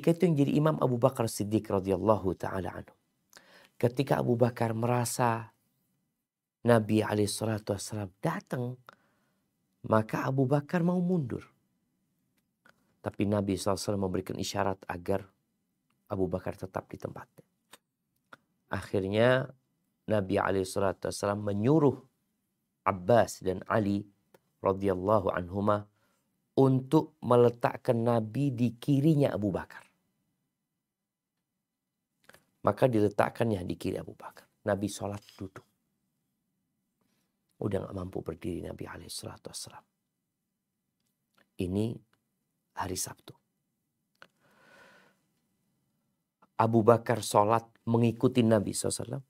Ketika itu yang jadi imam Abu Bakar Siddiq radhiyallahu taala anhu. Ketika Abu Bakar merasa Nabi SAW datang, maka Abu Bakar mau mundur. Tapi Nabi SAW memberikan isyarat agar Abu Bakar tetap di tempatnya. Akhirnya Nabi SAW menyuruh Abbas dan Ali radhiyallahu anhuma untuk meletakkan Nabi di kirinya Abu Bakar. Maka diletakkannya di kiri Abu Bakar. Nabi sholat duduk. Udah gak mampu berdiri Nabi SAW. Ini hari Sabtu. Abu Bakar sholat mengikuti Nabi SAW.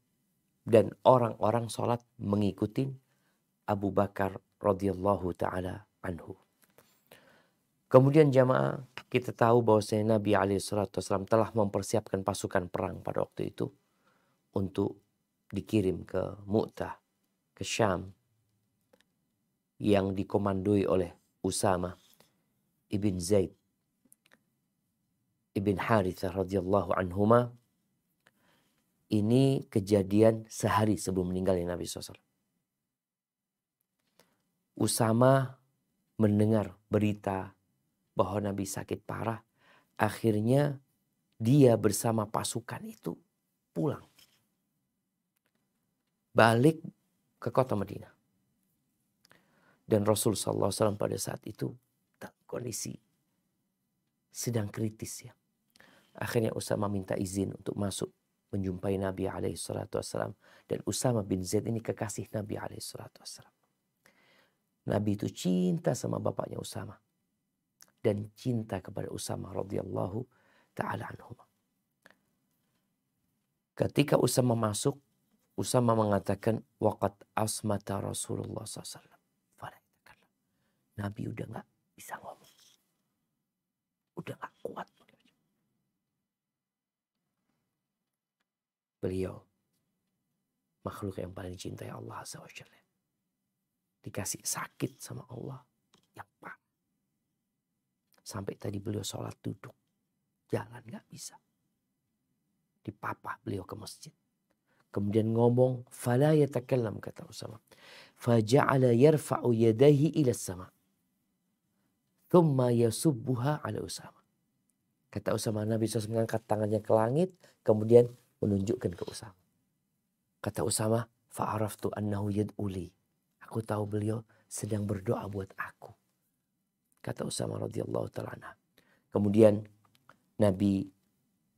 Dan orang-orang sholat mengikuti Abu Bakar radhiyallahu ta'ala anhu. Kemudian jamaah, kita tahu bahwasanya Nabi SAW telah mempersiapkan pasukan perang pada waktu itu untuk dikirim ke Mu'tah, ke Syam, yang dikomandoi oleh Usama ibn Zaid ibn Harithah radhiyallahu anhuma. Ini kejadian sehari sebelum meninggalnya Nabi SAW. Usama mendengar berita bahwa Nabi sakit parah. Akhirnya dia bersama pasukan itu pulang. Balik ke kota Madinah. Dan Rasul SAW pada saat itu dalam kondisi sedang kritis ya. Akhirnya Usama minta izin untuk masuk menjumpai Nabi SAW. Dan Usama bin Zaid ini kekasih Nabi SAW. Nabi itu cinta sama bapaknya Usama. Dan cinta kepada Usama radhiyallahu ta'ala anhu. Ketika Usama masuk, Usama mengatakan, waqad asmata Rasulullah SAW. Nabi udah gak bisa ngomong. Udah gak kuat. Beliau makhluk yang paling cintai Allah Azza wa Jalla. Dikasih sakit sama Allah yang parah. Sampai tadi beliau sholat duduk. Jalan gak bisa. Dipapah beliau ke masjid. Kemudian ngomong. Fala yatakallam kata Usama. Faja'ala yarfa'u yadaihi ila sama. Thumma yasubbuha ala Usama. Kata Usama, Nabi SAW mengangkat tangannya ke langit. Kemudian menunjukkan ke Usama. Kata Usama. Fa'araftu annahu yad'uli. Aku tahu beliau sedang berdoa buat aku. Kata Usama radhiyallahu ta'ala. Kemudian Nabi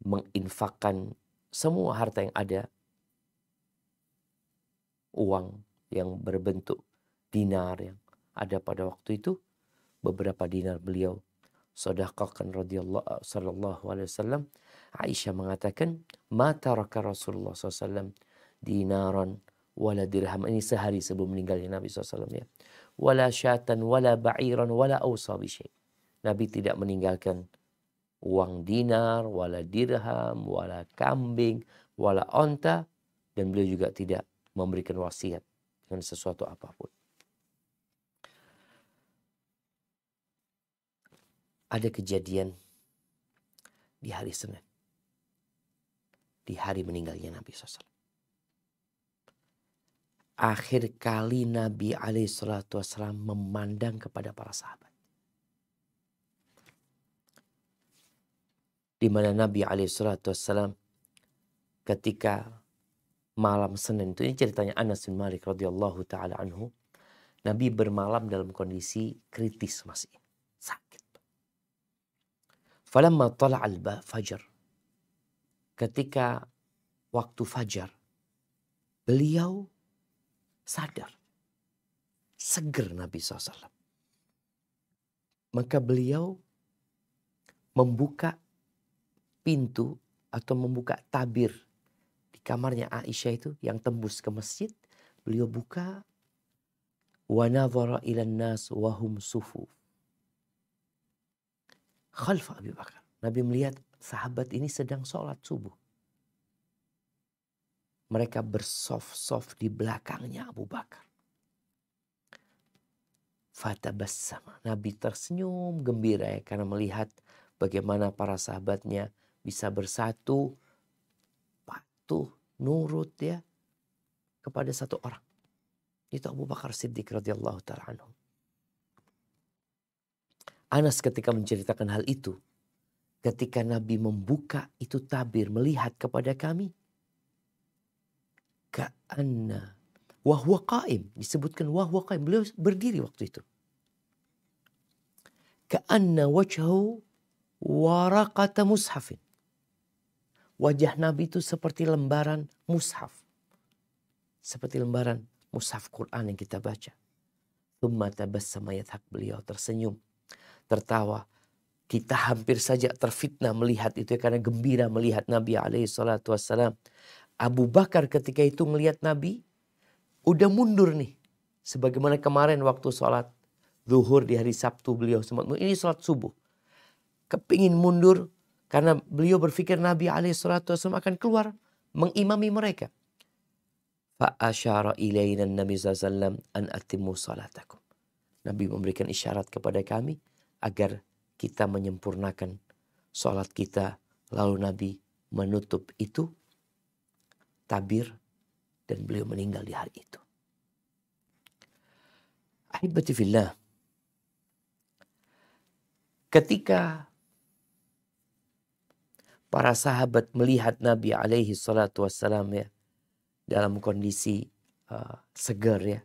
menginfakkan semua harta yang ada. Uang yang berbentuk dinar yang ada pada waktu itu. Beberapa dinar beliau sedekahkan radhiyallahu sallallahu alaihi wasallam. Aisyah mengatakan, "Ma taraka Rasulullah SAW dinaran wala dirham." Ini sehari sebelum meninggalnya Nabi SAW ya. Wala syatan, wala ba'iran, wala awsa bisyai. Nabi tidak meninggalkan uang dinar, wala dirham, wala kambing, wala onta. Dan beliau juga tidak memberikan wasiat dengan sesuatu apapun. Ada kejadian di hari Senin. Di hari meninggalnya Nabi SAW. Akhir kali Nabi SAW memandang kepada para sahabat. Di mana Nabi SAW ketika malam Senin itu, ini ceritanya Anas bin Malik radhiyallahu ta'ala anhu. Nabi bermalam dalam kondisi kritis masih. Sakit. Falamma tala'al fajar. Ketika waktu fajar. Beliau sadar. Seger Nabi SAW. Maka beliau membuka pintu atau membuka tabir di kamarnya Aisyah itu yang tembus ke masjid. Beliau buka. Wa nadhara ilan nas wahum sufuf. Khalfa Abu Bakar. Nabi melihat sahabat ini sedang sholat subuh. Mereka bersof-sof di belakangnya Abu Bakar. Fatabassama. Nabi tersenyum gembira ya, karena melihat bagaimana para sahabatnya bisa bersatu, patuh, nurut ya kepada satu orang. Itu Abu Bakar Siddiq radhiyallahu ta'ala anhu. Anas ketika menceritakan hal itu, ketika Nabi membuka itu tabir melihat kepada kami, ka'anna wahwa qaim, disebutkan wahwa qaim, beliau berdiri waktu itu. Ka'anna wajhahu waraqata mushafin. Wajah Nabi itu seperti lembaran mushaf. Seperti lembaran mushaf Quran yang kita baca. Tsumma tabassama yadhak, beliau tersenyum, tertawa. Kita hampir saja terfitnah melihat itu ya, karena gembira melihat Nabi alaihi salatu wassalam. Abu Bakar ketika itu melihat Nabi udah mundur nih. Sebagaimana kemarin waktu sholat zuhur di hari Sabtu beliau sempat, ini sholat subuh. Kepingin mundur karena beliau berpikir Nabi alaihi salatu wassalam akan keluar mengimami mereka. Fa'asyara ilaina Nabi SAW an atimmu salatakum. Nabi memberikan isyarat kepada kami agar kita menyempurnakan sholat kita. Lalu Nabi menutup itu tabir dan beliau meninggal di hari itu. Ahibati fillah. Ketika para sahabat melihat Nabi alaihi salatu wassalam ya, dalam kondisi segar ya,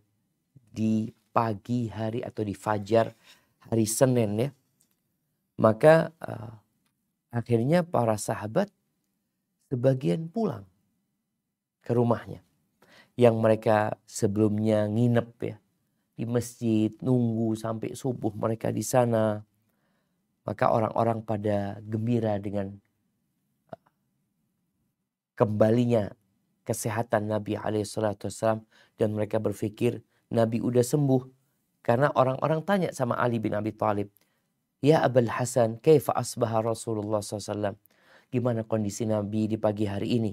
di pagi hari atau di fajar hari Senin ya, maka akhirnya para sahabat sebagian pulang ke rumahnya yang mereka sebelumnya nginep ya di masjid, nunggu sampai subuh mereka di sana. Maka orang-orang pada gembira dengan kembalinya kesehatan Nabi alaihissalam, dan mereka berpikir Nabi udah sembuh. Karena orang-orang tanya sama Ali bin Abi Thalib, ya Abul Hasan, kaifa asbaha Rasulullah SAW? Gimana kondisi Nabi di pagi hari ini?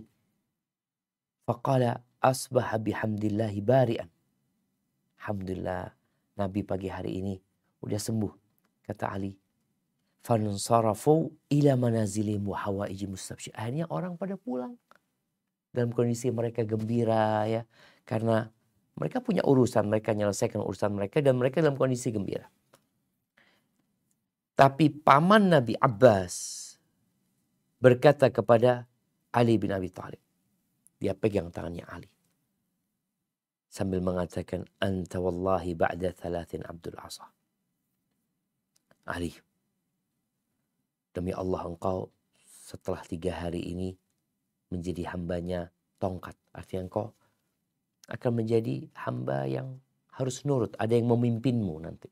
Faqala asbaha bihamdillahi bari'an. Alhamdulillah, Nabi pagi hari ini udah sembuh, kata Ali. Fansarafu ila manazilihim wa hawaiji mustabsyir. Akhirnya orang pada pulang dalam kondisi mereka gembira ya, karena mereka punya urusan, mereka menyelesaikan urusan mereka dan mereka dalam kondisi gembira. Tapi paman Nabi Abbas berkata kepada Ali bin Abi Thalib, dia pegang tangannya Ali sambil mengatakan, anta wallahi ba'da 3 abdul asa. Ali, demi Allah engkau setelah 3 hari ini menjadi hambanya tongkat. Artinya engkau akan menjadi hamba yang harus nurut. Ada yang memimpinmu nanti.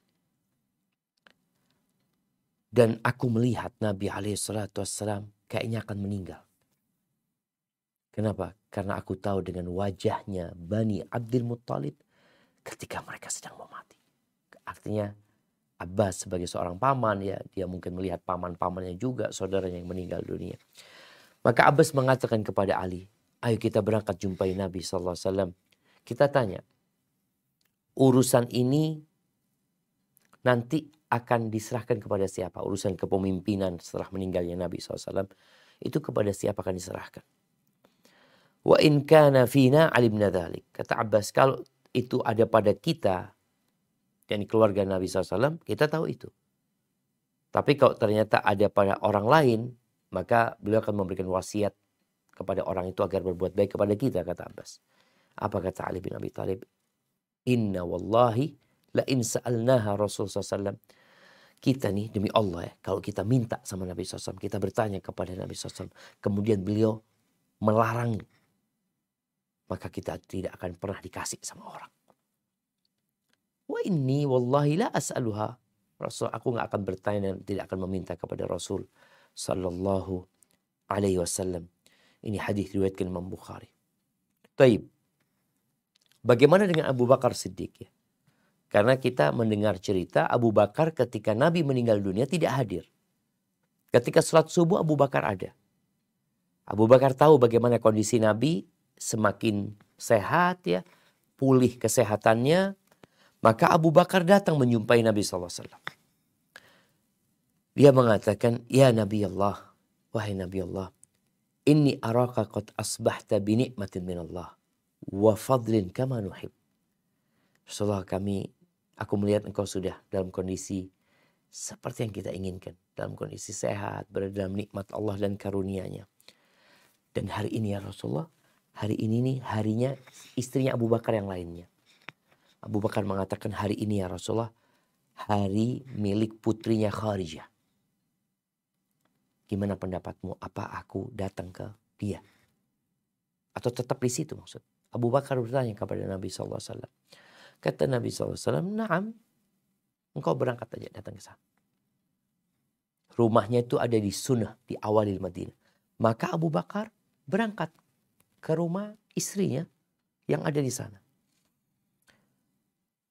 Dan aku melihat Nabi SAW kayaknya akan meninggal. Kenapa? Karena aku tahu dengan wajahnya Bani Abdul Muttalib ketika mereka sedang mau mati. Artinya Abbas sebagai seorang paman ya, dia mungkin melihat paman-pamannya juga, saudaranya yang meninggal dunia. Maka Abbas mengatakan kepada Ali, ayo kita berangkat jumpai Nabi SAW. Kita tanya, urusan ini nanti akan diserahkan kepada siapa? Urusan kepemimpinan setelah meninggalnya Nabi SAW itu kepada siapa akan diserahkan? Wa in kana fina alimna dzalik. Kata Abbas, kalau itu ada pada kita, yakni keluarga Nabi SAW, kita tahu itu. Tapi kalau ternyata ada pada orang lain, maka beliau akan memberikan wasiat kepada orang itu agar berbuat baik kepada kita, kata Abbas. Apa kata Ali bin Abi Thalib? Inna wallahi la in sa'alnaha Rasulullah SAW. Kita nih demi Allah ya, kalau kita minta sama Nabi SAW, kita bertanya kepada Nabi SAW, kemudian beliau melarang, maka kita tidak akan pernah dikasih sama orang. Wa inni wallahi la as'aluha. Rasul, aku nggak akan bertanya dan tidak akan meminta kepada Rasul sallallahu alaihi wasallam. Ini hadis riwayatkan Imam Bukhari. Taib. Bagaimana dengan Abu Bakar Siddiq ya? Karena kita mendengar cerita Abu Bakar ketika Nabi meninggal dunia tidak hadir. Ketika sholat subuh Abu Bakar ada. Abu Bakar tahu bagaimana kondisi Nabi, semakin sehat ya, pulih kesehatannya. Maka Abu Bakar datang menjumpai Nabi SAW. Dia mengatakan, ya Nabi Allah, wahai Nabi Allah, inni araka qad asbahta bi ni'matin min Allah wa fadlin kama nuhib. Rasulullah, aku melihat engkau sudah dalam kondisi seperti yang kita inginkan, dalam kondisi sehat, berada dalam nikmat Allah dan karunia-Nya. Dan hari ini ya Rasulullah, hari ini nih harinya istrinya Abu Bakar yang lainnya. Abu Bakar mengatakan, hari ini ya Rasulullah, hari milik putrinya Kharijah. Gimana pendapatmu? Apa aku datang ke dia? Atau tetap di situ maksud? Abu Bakar bertanya kepada Nabi SAW. Kata Nabi SAW, "Na'am, engkau berangkat aja datang ke sana." Rumahnya itu ada di Sunnah, di awalil Madinah. Maka Abu Bakar berangkat ke rumah istrinya yang ada di sana.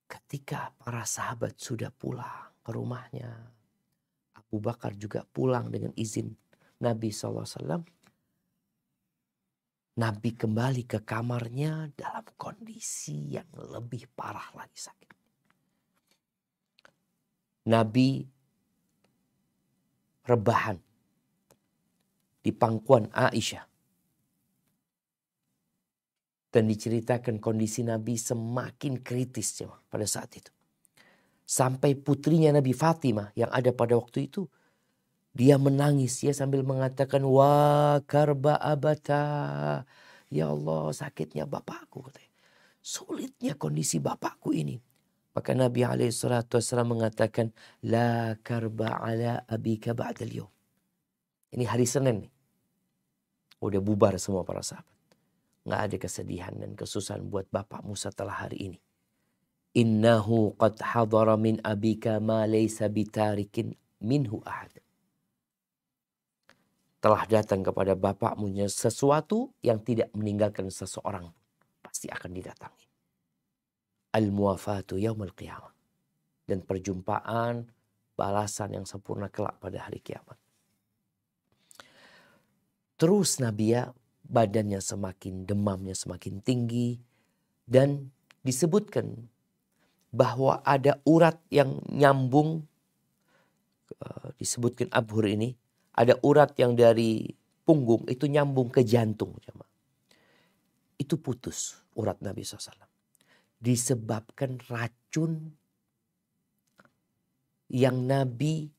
Ketika para sahabat sudah pulang ke rumahnya, Abu Bakar juga pulang dengan izin Nabi SAW. Nabi kembali ke kamarnya dalam kondisi yang lebih parah lagi sakit. Nabi rebahan di pangkuan Aisyah. Dan diceritakan kondisi Nabi semakin kritis pada saat itu. Sampai putrinya Nabi Fatimah yang ada pada waktu itu, dia menangis ya sambil mengatakan, wa karba abata. Ya Allah, sakitnya bapakku. Sulitnya kondisi bapakku ini. Maka Nabi SAW mengatakan, la karba ala abika ba'dal yawm. Ini hari Senin nih. Udah bubar semua para sahabat. Nggak ada kesedihan dan kesusahan buat bapakmu setelah hari ini. Innahu qad hadara min abika ma laysa bitarikin minhu ahad. Telah datang kepada bapakmu sesuatu yang tidak meninggalkan seseorang. Pasti akan didatangi. Al-muwafatu yaumul qiyamah. Dan perjumpaan balasan yang sempurna kelak pada hari kiamat. Terus Nabi ya, badannya semakin, demamnya semakin tinggi. Dan disebutkan bahwa ada urat yang nyambung. Disebutkan abhur ini. Ada urat yang dari punggung itu nyambung ke jantung. Itu putus urat Nabi SAW. Disebabkan racun yang Nabi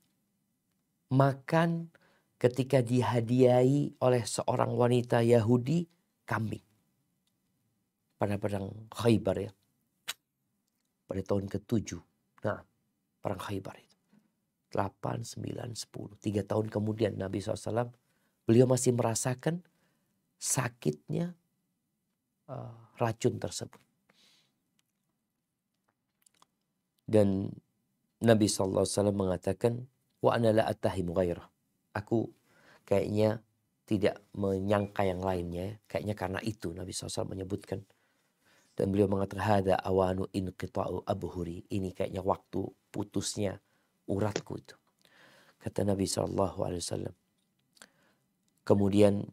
makan ketika dihadiahi oleh seorang wanita Yahudi kambing. Pada perang Khaybar ya. Pada tahun ke-7. Nah, perang Khaybar itu. 8, 9, 10. 3 tahun kemudian Nabi SAW, beliau masih merasakan sakitnya racun tersebut. Dan Nabi SAW mengatakan, wa ana la attahimu ghairah. Aku kayaknya tidak menyangka yang lainnya. Kayaknya karena itu Nabi SAW menyebutkan. Dan beliau mengatakan, hada awanu inqita'u abhuri. Ini kayaknya waktu putusnya uratku itu. Kata Nabi SAW. Kemudian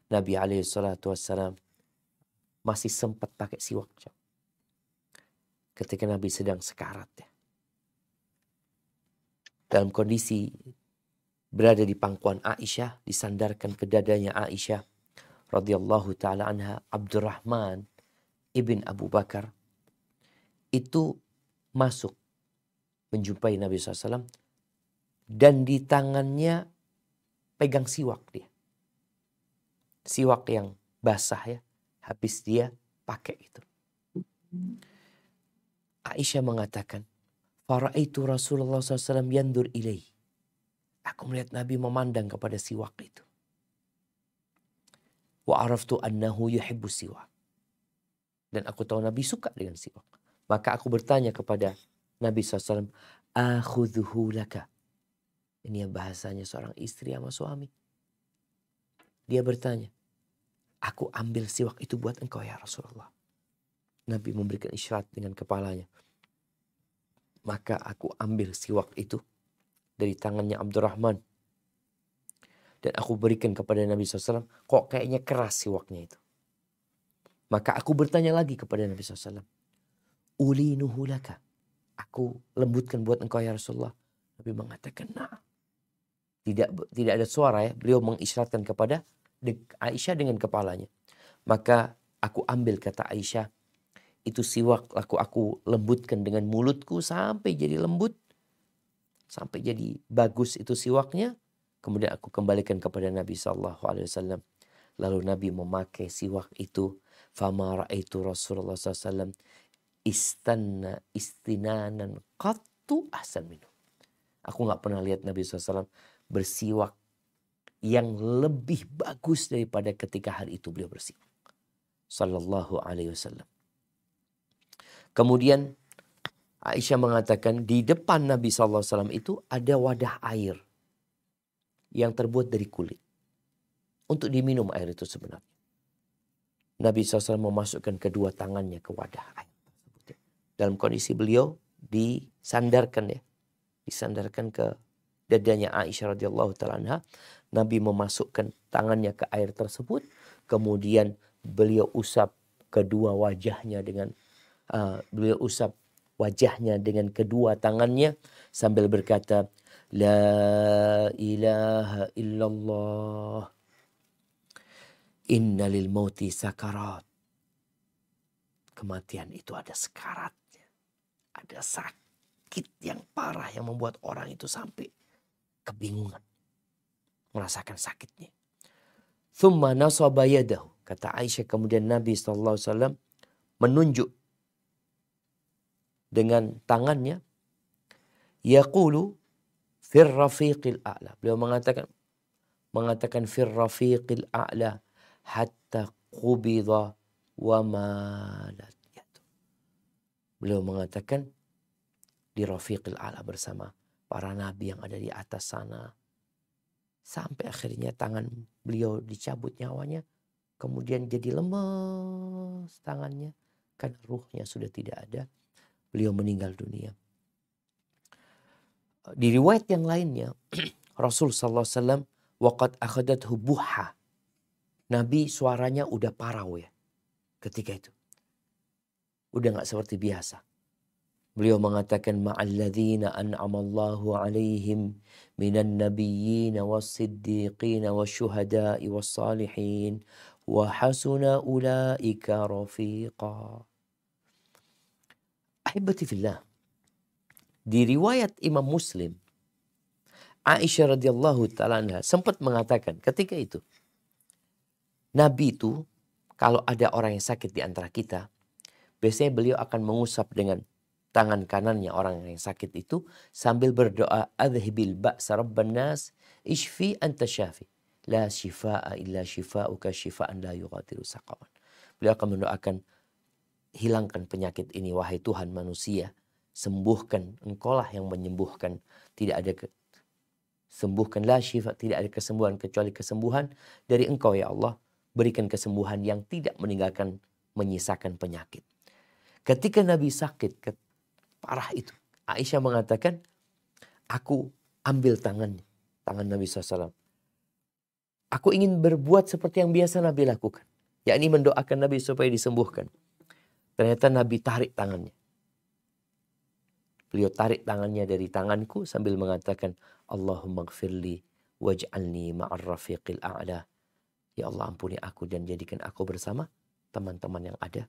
Nabi SAW masih sempat pakai siwak. Ketika Nabi sedang sekarat ya. Dalam kondisi berada di pangkuan Aisyah, disandarkan ke dadanya Aisyah radhiyallahu taala anha, Abdurrahman ibn Abu Bakar itu masuk menjumpai Nabi SAW dan di tangannya pegang siwak dia. Siwak yang basah ya, habis dia pakai itu. Aisyah mengatakan, faraitu Rasulullah SAW yandur ilaih. Aku melihat Nabi memandang kepada siwak itu. Wa araftu annahu yuhibbu siwak. Dan aku tahu Nabi suka dengan siwak. Maka aku bertanya kepada Nabi SAW, akhudhuhu laka. Ini yang bahasanya seorang istri sama suami. Dia bertanya, aku ambil siwak itu buat engkau ya Rasulullah. Nabi memberikan isyarat dengan kepalanya. Maka aku ambil siwak itu dari tangannya Abdurrahman. Dan aku berikan kepada Nabi SAW. Kok kayaknya keras siwaknya itu. Maka aku bertanya lagi kepada Nabi SAW. Ulinuhu laka. Aku lembutkan buat engkau ya Rasulullah. Nabi mengatakan, nah, tidak ada suara ya. Beliau mengisyaratkan kepada Aisyah dengan kepalanya. Maka aku ambil, kata Aisyah, itu siwak aku lembutkan dengan mulutku sampai jadi lembut, sampai jadi bagus itu siwaknya. Kemudian aku kembalikan kepada Nabi SAW. Lalu Nabi memakai siwak itu. Fama ra'aitu Rasulullah SAW istanna istinanan qattu ahsan minhu. Aku nggak pernah lihat Nabi SAW bersiwak yang lebih bagus daripada ketika hari itu beliau bersiwak. Sallallahu alaihi wasallam. Kemudian Aisyah mengatakan di depan Nabi SAW itu ada wadah air yang terbuat dari kulit. Untuk diminum air itu sebenarnya. Nabi SAW memasukkan kedua tangannya ke wadah air. Dalam kondisi beliau disandarkan ya. Disandarkan ke dadanya Aisyah radhiyallahu taala anha. Nabi memasukkan tangannya ke air tersebut. Kemudian beliau usap kedua wajahnya dengan kedua tangannya sambil berkata, La ilaha illallah, inna lil mauti sakarat. Kematian itu ada sekaratnya. Ada sakit yang parah yang membuat orang itu sampai kebingungan. Merasakan sakitnya. Thumma nasaba yadahu. Kata Aisyah, kemudian Nabi SAW menunjuk dengan tangannya. Yaqulu fir rafiqil a'la. Beliau mengatakan fir rafiqil a'la hatta qubidha wa malat. Beliau mengatakan di rafiqil a'la bersama para nabi yang ada di atas sana. Sampai akhirnya tangan beliau dicabut nyawanya. Kemudian jadi lemes tangannya. Karena ruhnya sudah tidak ada. Beliau meninggal dunia. Di riwayat yang lainnya. Rasul SAW. Waqad akhadathu buha. Nabi suaranya udah parau ya. Ketika itu. Udah gak seperti biasa. Beliau mengatakan ma'alladzina an'amallahu alaihim minan nabiyyin was-siddiqin wasyuhada'i was-salihin wa hasuna ulaika rafiqa. Ahibati fillah. Di riwayat Imam Muslim, Aisyah radhiyallahu ta'ala anha sempat mengatakan ketika itu, Nabi itu kalau ada orang yang sakit di antara kita, biasanya beliau akan mengusap dengan tangan kanannya orang yang sakit itu sambil berdoa, adhibil ba'sa rabban nas ishfi anta syafi la shifaa illa shifauka shifaan la yughadiru saqaman. Beliau akan mendoakan, hilangkan penyakit ini wahai Tuhan manusia, sembuhkan, engkaulah yang menyembuhkan, tidak ada sembuhkan la syifa, tidak ada kesembuhan kecuali kesembuhan dari engkau ya Allah, berikan kesembuhan yang tidak meninggalkan menyisakan penyakit. Ketika Nabi sakit parah itu, Aisyah mengatakan, aku ambil tangan Nabi SAW. Aku ingin berbuat seperti yang biasa Nabi lakukan. Yakni mendoakan Nabi supaya disembuhkan. Ternyata Nabi tarik tangannya. Beliau tarik tangannya dari tanganku sambil mengatakan, Allahumma gfirli waj'alni ma'ar rafiqil a'la. Ya Allah, ampuni aku dan jadikan aku bersama teman-teman yang ada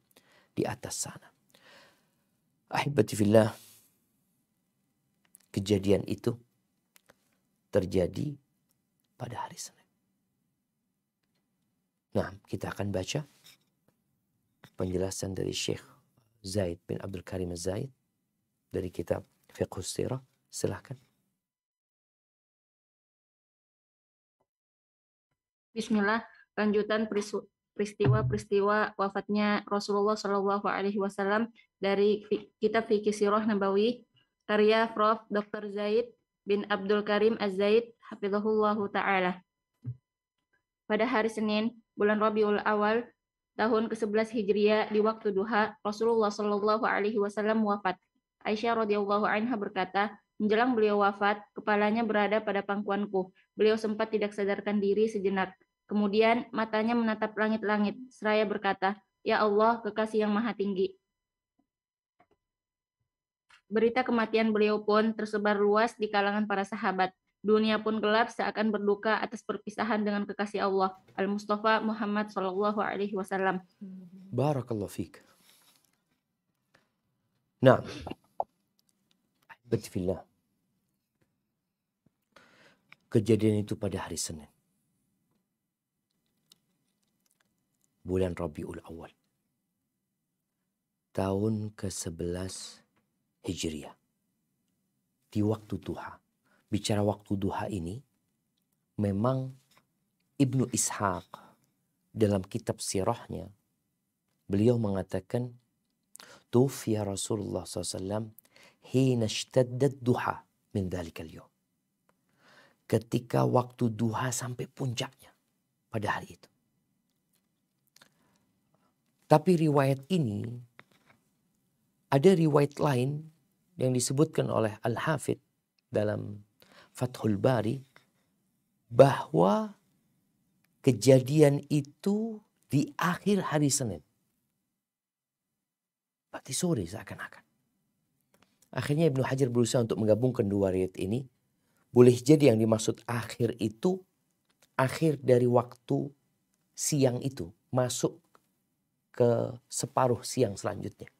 di atas sana. Ahibati fillah, kejadian itu terjadi pada hari Senin. Nah, kita akan baca penjelasan dari Syekh Zaid bin Abdul Karim Zaid dari kitab Fiqhus Sirah. Silahkan. Bismillah, lanjutan peristiwa-peristiwa wafatnya Rasulullah Shallallahu Alaihi Wasallam dari kitab Fikih Sirah Nabawi karya Prof. Dr. Zaid bin Abdul Karim Az-Zaid hafizahullahu ta'ala. Pada hari Senin, bulan Rabiul Awal, tahun ke-11 Hijriah di waktu duha, Rasulullah Shallallahu Alaihi Wasallam wafat. Aisyah radhiyallahu anha berkata, menjelang beliau wafat, kepalanya berada pada pangkuanku. Beliau sempat tidak sadarkan diri sejenak. Kemudian matanya menatap langit-langit, seraya berkata, Ya Allah, Kekasih yang Maha Tinggi. Berita kematian beliau pun tersebar luas di kalangan para sahabat. Dunia pun gelap seakan berduka atas perpisahan dengan kekasih Allah, Al-Mustafa Muhammad Shallallahu Alaihi Wasallam. Barakallahu fiik. Nah, Bismillah. Kejadian itu pada hari Senin. Bulan Rabiul Awal. Tahun ke-11 Hijriah. Di waktu duha. Bicara waktu duha ini, memang Ibnu Ishaq dalam kitab sirahnya, beliau mengatakan, Tufiya Rasulullah SAW hina ishtaddat duha min dhalikal yawm. Ketika waktu duha sampai puncaknya pada hari itu. Tapi riwayat ini, ada riwayat lain yang disebutkan oleh Al-Hafidh dalam Fathul Bari, bahwa kejadian itu di akhir hari Senin. Berarti sore seakan-akan. Akhirnya Ibnu Hajar berusaha untuk menggabungkan dua riwayat ini. Boleh jadi yang dimaksud akhir itu, akhir dari waktu siang itu, masuk ke separuh siang selanjutnya.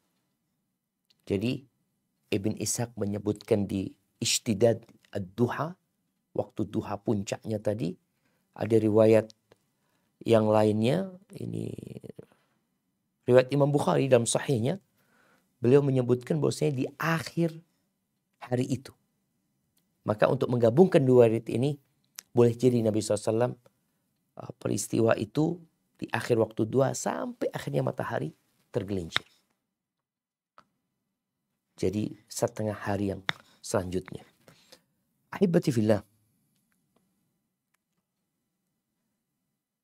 Jadi Ibn Ishaq menyebutkan di Ishtidad ad-duha, waktu duha puncaknya tadi. Ada riwayat yang lainnya, ini riwayat Imam Bukhari dalam sahihnya, beliau menyebutkan bahwasanya di akhir hari itu. Maka untuk menggabungkan dua riwayat ini, boleh jadi Nabi SAW peristiwa itu di akhir waktu duha sampai akhirnya matahari tergelincir. Jadi setengah hari yang selanjutnya. Ahibati fillah.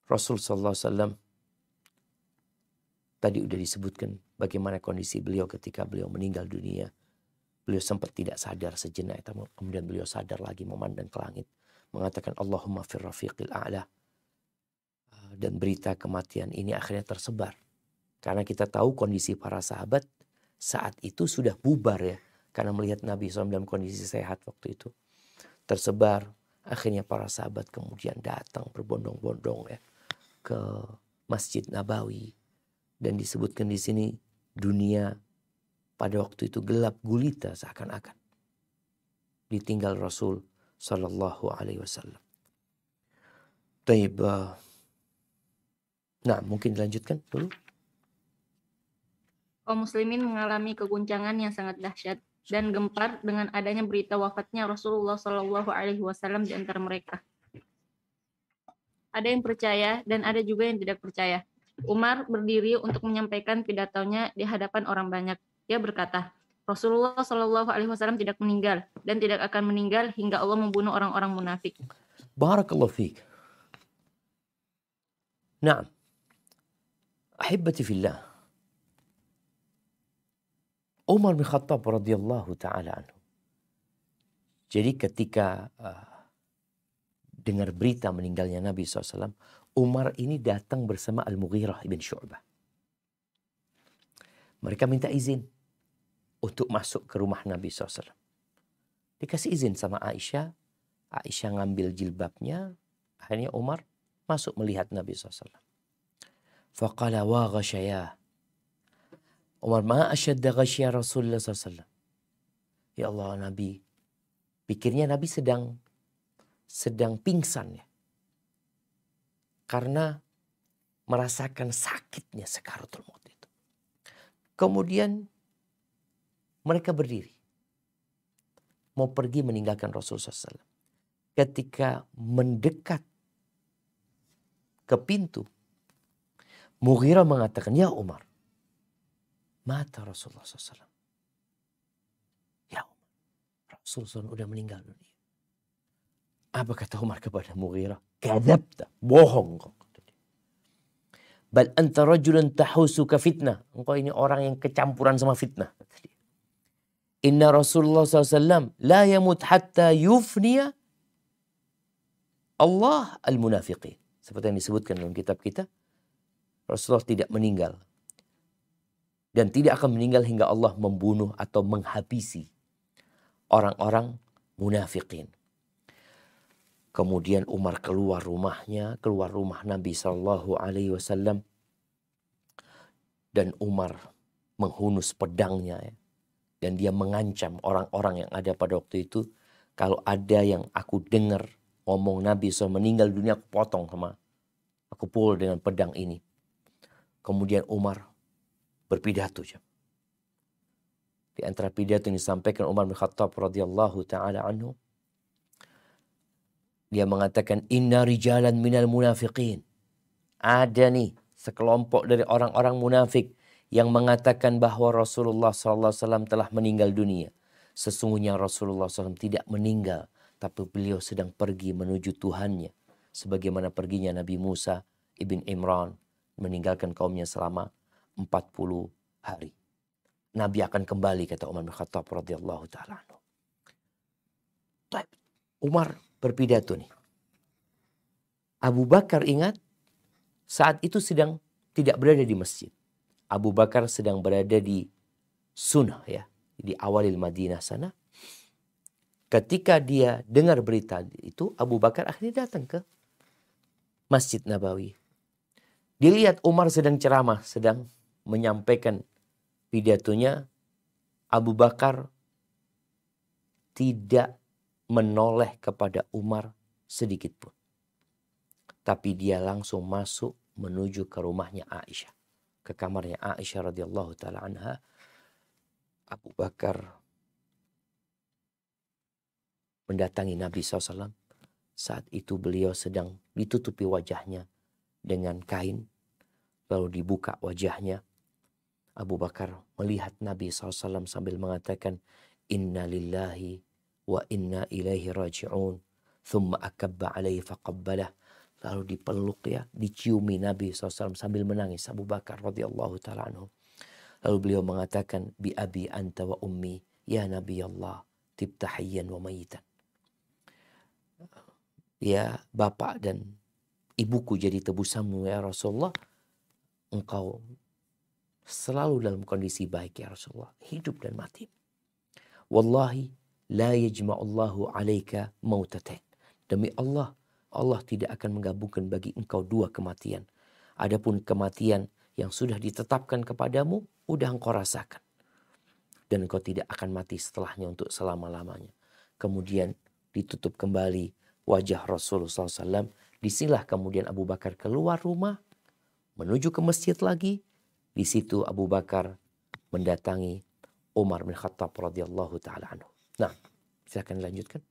Rasul SAW tadi sudah disebutkan bagaimana kondisi beliau ketika beliau meninggal dunia. Beliau sempat tidak sadar sejenak, kemudian beliau sadar lagi memandang ke langit, mengatakan Allahumma fir rafiqil a'la. Dan berita kematian ini akhirnya tersebar. Karena kita tahu kondisi para sahabat saat itu sudah bubar ya. Karena melihat Nabi SAW dalam kondisi sehat waktu itu. Tersebar, akhirnya para sahabat kemudian datang berbondong-bondong ya ke Masjid Nabawi. Dan disebutkan di sini dunia pada waktu itu gelap gulita seakan-akan. Ditinggal Rasul Sallallahu Alaihi Wasallam. Taib. Nah, mungkin dilanjutkan dulu. Kaum muslimin mengalami keguncangan yang sangat dahsyat dan gempar dengan adanya berita wafatnya Rasulullah Shallallahu Alaihi Wasallam di antara mereka. Ada yang percaya dan ada juga yang tidak percaya. Umar berdiri untuk menyampaikan pidatonya di hadapan orang banyak. Dia berkata, Rasulullah Shallallahu Alaihi Wasallam tidak meninggal dan tidak akan meninggal hingga Allah membunuh orang-orang munafik. Barakallahu fiik. Naam. Ahibati fillah. Umar bin Khattab radhiyallahu ta'ala anhu. Jadi ketika dengar berita meninggalnya Nabi SAW, Umar ini datang bersama Al-Mughirah ibn Syu'bah. Mereka minta izin untuk masuk ke rumah Nabi SAW. Dikasih izin sama Aisyah. Aisyah ngambil jilbabnya. Akhirnya Umar masuk melihat Nabi SAW. Faqala wa ghashayah. Umar, ma asyadda ghashya Rasulullah SAW. Ya Allah, Nabi. Pikirnya Nabi sedang pingsan ya. Karena merasakan sakitnya sakaratul maut itu. Kemudian mereka berdiri. Mau pergi meninggalkan Rasulullah SAW. Ketika mendekat ke pintu, Mughirah mengatakan, ya Umar, mata Rasulullah SAW. Ya Umar, Rasulullah SAW udah meninggal dunia. Apa kata Umar kepada Mughirah? Kadzabta, bohong kau. Bal anta rajulun tahusuka fitnah. Engkau ini orang yang kecampuran sama fitnah. Inna Rasulullah SAW la yamut hatta yufniya Allah al-munafiqin. Seperti yang disebutkan dalam kitab kita. Rasulullah tidak meninggal dan tidak akan meninggal hingga Allah membunuh atau menghabisi orang-orang munafikin. Kemudian Umar keluar rumah Nabi Shallallahu Alaihi Wasallam, dan Umar menghunus pedangnya, ya. Dan dia mengancam orang-orang yang ada pada waktu itu, kalau ada yang aku dengar ngomong Nabi SAW meninggal dunia, aku potong aku pukul dengan pedang ini. Kemudian Umar berpidato. Di antara pidato yang disampaikan Umar bin Khattab radhiyallahu taala anhu, dia mengatakan, inna rijalan minal munafiqin. Ada nih sekelompok dari orang-orang munafik yang mengatakan bahwa Rasulullah SAW telah meninggal dunia. Sesungguhnya Rasulullah SAW tidak meninggal, tapi beliau sedang pergi menuju Tuhannya. Sebagaimana perginya Nabi Musa ibn Imran meninggalkan kaumnya selama 40 hari. Nabi akan kembali, kata Umar bin Khattab radhiyallahu ta'ala anhu. Umar berpidato nih. Abu Bakar ingat saat itu sedang tidak berada di masjid. Abu Bakar sedang berada di Sunnah, ya, di awalil Madinah sana. Ketika dia dengar berita itu, Abu Bakar akhirnya datang ke Masjid Nabawi. Dilihat Umar sedang ceramah, sedang menyampaikan pidatonya. Abu Bakar tidak menoleh kepada Umar sedikit pun. Tapi dia langsung masuk menuju ke rumahnya Aisyah, ke kamarnya Aisyah radhiyallahu taala anha. Abu Bakar mendatangi Nabi SAW. Saat itu beliau sedang ditutupi wajahnya dengan kain, lalu dibuka wajahnya. Abu Bakar melihat Nabi SAW sambil mengatakan, inna lillahi wa inna ilaihi raji'un. Thumma akabba alaihi faqabbalah. Lalu dipeluk, ya, diciumi Nabi SAW sambil menangis Abu Bakar radhiyallahu ta'ala anhu. Lalu beliau mengatakan, bi abi anta wa ummi ya Nabi Allah tibta hayyan wa mayitan. Ya bapak dan ibuku jadi tebusanmu ya Rasulullah. Engkau selalu dalam kondisi baik ya Rasulullah, hidup dan mati. Wallahi la yajma'ullahu alaika mautatain. Demi Allah, Allah tidak akan menggabungkan bagi engkau dua kematian. Adapun kematian yang sudah ditetapkan kepadamu, udah engkau rasakan. Dan engkau tidak akan mati setelahnya untuk selama-lamanya. Kemudian ditutup kembali wajah Rasulullah SAW. Disinilah kemudian Abu Bakar keluar rumah, menuju ke masjid lagi. Di situ Abu Bakar mendatangi Umar bin Khattab radhiyallahu ta'ala anhu. Nah, silakan lanjutkan.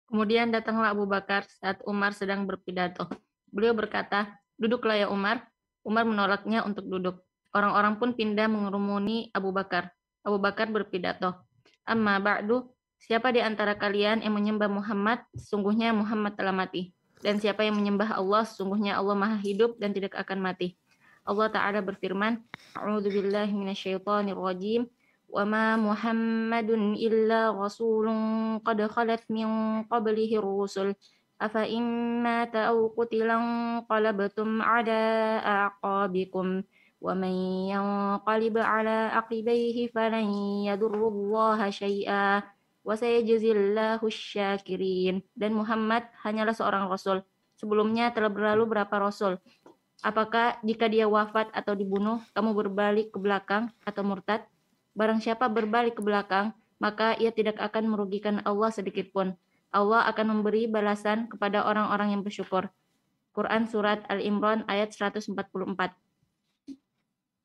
Kemudian datanglah Abu Bakar saat Umar sedang berpidato. Beliau berkata, duduklah ya Umar. Umar menolaknya untuk duduk. Orang-orang pun pindah mengerumuni Abu Bakar. Abu Bakar berpidato, amma ba'du, siapa di antara kalian yang menyembah Muhammad, sesungguhnya Muhammad telah mati. Dan siapa yang menyembah Allah, sesungguhnya Allah maha hidup dan tidak akan mati. Allah Ta'ala berfirman, a'udzubillahi minasyaitonirrajim. وَمَا مُحَمَّدٌ إِلَّا رَسُولٌ قَدْ خَلَتْ مِنْ قَبْلِهِ الرُّسُلُ أَفَإِنْ مَاتَ أَوْ قُتِلَ انقَلَبْتُمْ عَلَى أَعْقَابِكُمْ وَمَنْ يَنْقَلِبْ عَلَى عَقِبَيْهِ فَلَنْ يَضُرَّ اللَّهَ شَيْئًا وَسَيَجْزِي اللَّهُ الشَّاكِرِينَ. Dan Muhammad hanyalah seorang rasul. Sebelumnya telah berlalu berapa rasul. Apakah jika dia wafat atau dibunuh, kamu berbalik ke belakang atau murtad? Barang siapa berbalik ke belakang, maka ia tidak akan merugikan Allah sedikit pun. Allah akan memberi balasan kepada orang-orang yang bersyukur. Quran Surat Al-Imran ayat 144.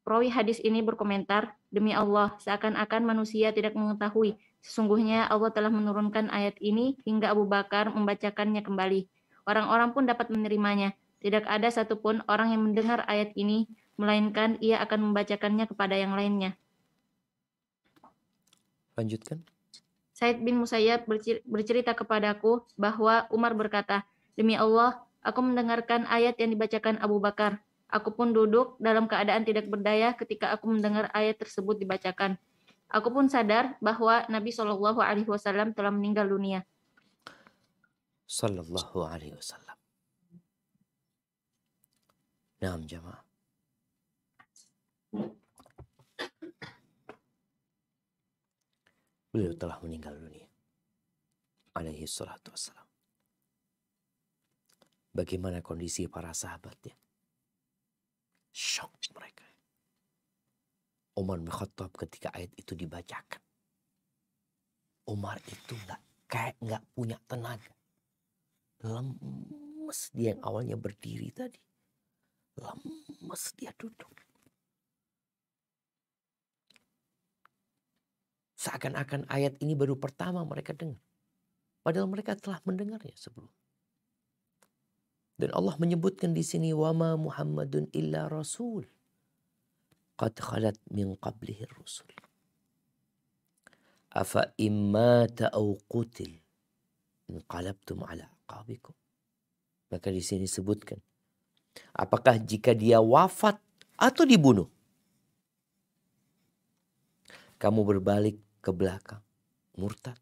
Perawi hadis ini berkomentar, demi Allah, seakan-akan manusia tidak mengetahui. Sesungguhnya Allah telah menurunkan ayat ini hingga Abu Bakar membacakannya kembali. Orang-orang pun dapat menerimanya. Tidak ada satupun orang yang mendengar ayat ini, melainkan ia akan membacakannya kepada yang lainnya. Lanjutkan. Said bin Musayyab bercerita kepadaku bahwa Umar berkata, demi Allah, aku mendengarkan ayat yang dibacakan Abu Bakar. Aku pun duduk dalam keadaan tidak berdaya ketika aku mendengar ayat tersebut dibacakan. Aku pun sadar bahwa Nabi SAW telah meninggal dunia. Sallallahu alaihi wasallam. Naam jamaah. Beliau telah meninggal dunia. Alaihi salatu wassalam. Bagaimana kondisi para sahabatnya? Shock mereka. Umar bin Khattab ketika ayat itu dibacakan. Umar itu nggak punya tenaga. Lemes dia yang awalnya berdiri tadi. Lemes dia duduk. Seakan-akan ayat ini baru pertama mereka dengar. Padahal mereka telah mendengarnya sebelum. Dan Allah menyebutkan di sini wama Muhammadun illa rasul qad khalat min qablihi rusul afa immata aw qutil inqalabtum ala aqabikum. Maka di sini disebutkan, apakah jika dia wafat atau dibunuh, kamu berbalik ke belakang, murtad?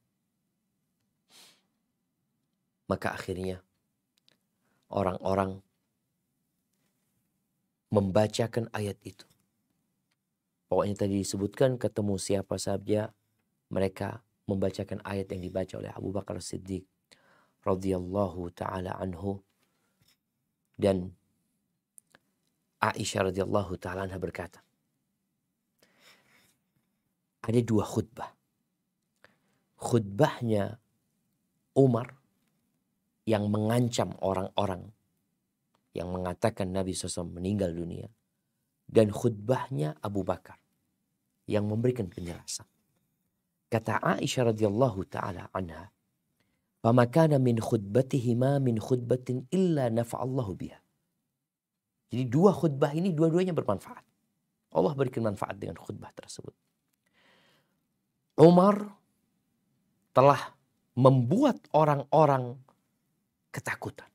Maka akhirnya orang-orang membacakan ayat itu. Pokoknya tadi disebutkan ketemu siapa saja, mereka membacakan ayat yang dibaca oleh Abu Bakar Siddiq radhiyallahu taala anhu, dan Aisyah radhiyallahu taala anha berkata, ada dua khutbah. Khutbahnya Umar yang mengancam orang-orang yang mengatakan Nabi SAW meninggal dunia, dan khutbahnya Abu Bakar yang memberikan penjelasan. Kata Aisyah radhiyallahu taala anha, "Fama kana min khutbatihima min khutbatin illa nafa'allahu biha." Jadi dua khutbah ini dua-duanya bermanfaat. Allah berikan manfaat dengan khutbah tersebut. Umar telah membuat orang-orang ketakutan.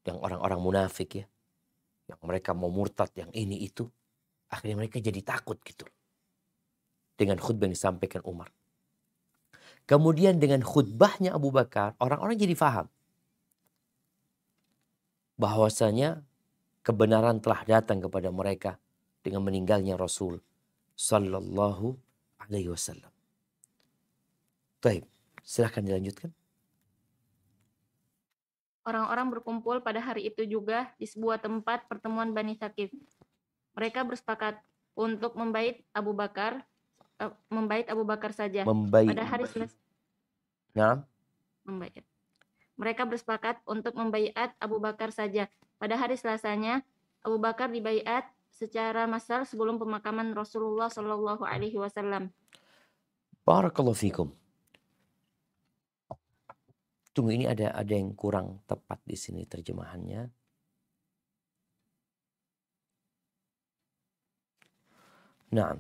Yang orang-orang munafik ya, yang mereka mau murtad, yang ini itu, akhirnya mereka jadi takut gitu dengan khutbah yang disampaikan Umar. Kemudian dengan khutbahnya Abu Bakar, orang-orang jadi faham bahwasanya kebenaran telah datang kepada mereka dengan meninggalnya Rasul sallallahu alaihi wasallam. Baik, silahkan dilanjutkan. Orang-orang berkumpul pada hari itu juga di sebuah tempat pertemuan Bani Thaqif. Mereka bersepakat untuk membait Abu Bakar saja. Pada hari Selasa. Nah. Membait. Mereka bersepakat untuk membaiat Abu Bakar saja. Pada hari Selasanya, Abu Bakar dibaiat secara massal sebelum pemakaman Rasulullah Shallallahu Alaihi Wasallam. Barakallahu fikum. Tunggu, ini ada yang kurang tepat di sini terjemahannya. Nah,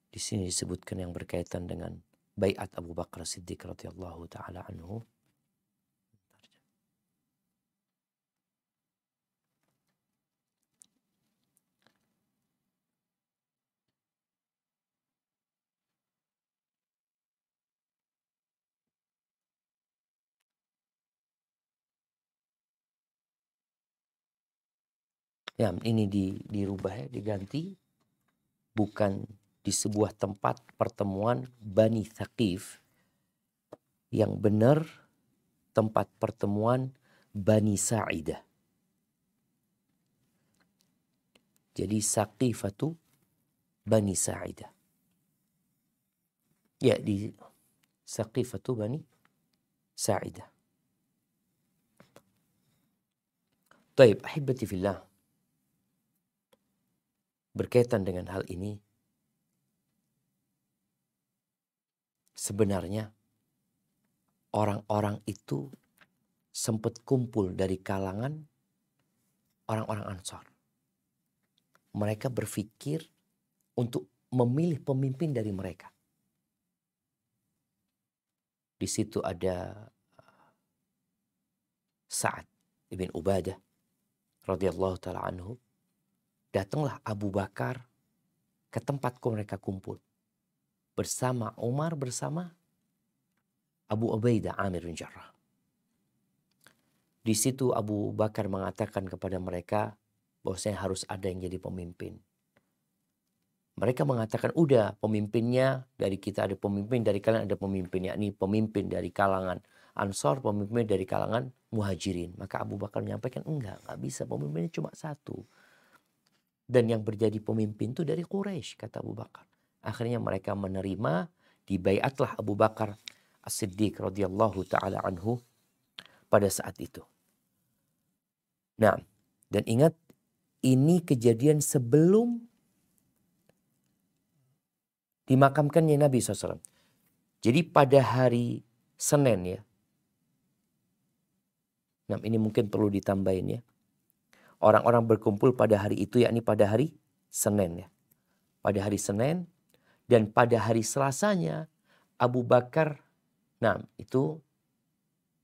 di sini disebutkan yang berkaitan dengan baiat Abu Bakar Siddiq radhiyallahu taala anhu. Ya, ini dirubah ya, diganti. Bukan di sebuah tempat pertemuan Bani Thaqif. Yang benar tempat pertemuan Bani Sa'idah. Jadi Saqifatu Bani Sa'idah. Ya, di Saqifatu Bani Sa'idah. Taib, ahibati fillah. Berkaitan dengan hal ini, sebenarnya orang-orang itu sempat kumpul dari kalangan orang-orang Ansor. Mereka berpikir untuk memilih pemimpin dari mereka. Di situ ada Sa'ad ibn Ubadah radhiyallahu taala anhu. Datanglah Abu Bakar ke tempat mereka kumpul bersama Umar, bersama Abu Ubaidah Amir bin Jarrah. Di situ Abu Bakar mengatakan kepada mereka, bahwasanya harus ada yang jadi pemimpin. Mereka mengatakan udah pemimpinnya dari kita ada pemimpin, dari kalian ada pemimpin, yakni pemimpin dari kalangan Ansor, pemimpin dari kalangan Muhajirin. Maka Abu Bakar menyampaikan enggak bisa, pemimpinnya cuma satu. Dan yang berjadi pemimpin itu dari Quraisy, kata Abu Bakar. Akhirnya mereka menerima, dibaiatlah Abu Bakar As-Siddiq radhiyallahu taala anhu pada saat itu. Nah, dan ingat ini kejadian sebelum dimakamkannya Nabi SAW. Jadi pada hari Senin ya. Nah ini mungkin perlu ditambahin ya. Orang-orang berkumpul pada hari itu, yakni pada hari Senin ya. Pada hari Senin dan pada hari Selasanya Abu Bakar, nah itu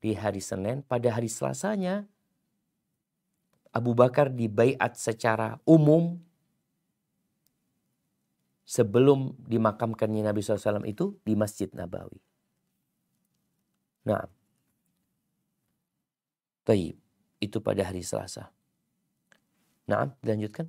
di hari Senin, pada hari Selasanya Abu Bakar dibaiat secara umum sebelum dimakamkannya Nabi SAW itu di Masjid Nabawi. Nah, baik, itu pada hari Selasa. Nah, dilanjutkan.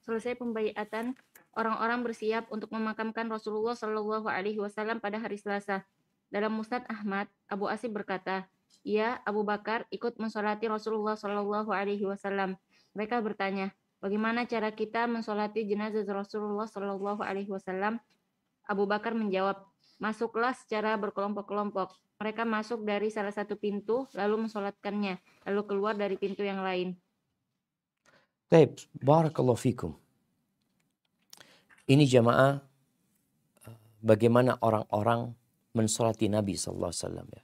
Selesai pembaiatan, orang-orang bersiap untuk memakamkan Rasulullah Shallallahu Alaihi Wasallam pada hari Selasa. Dalam Musnad Ahmad, Abu Asib berkata, "Ya, Abu Bakar ikut mensolati Rasulullah Shallallahu Alaihi Wasallam." Mereka bertanya, bagaimana cara kita mensolati jenazah Rasulullah Shallallahu Alaihi Wasallam? Abu Bakar menjawab, masuklah secara berkelompok-kelompok. Mereka masuk dari salah satu pintu, lalu mensolatkannya, lalu keluar dari pintu yang lain. Baik, barakallahu fikum. Ini jamaah bagaimana orang-orang mensolati Nabi SAW ya.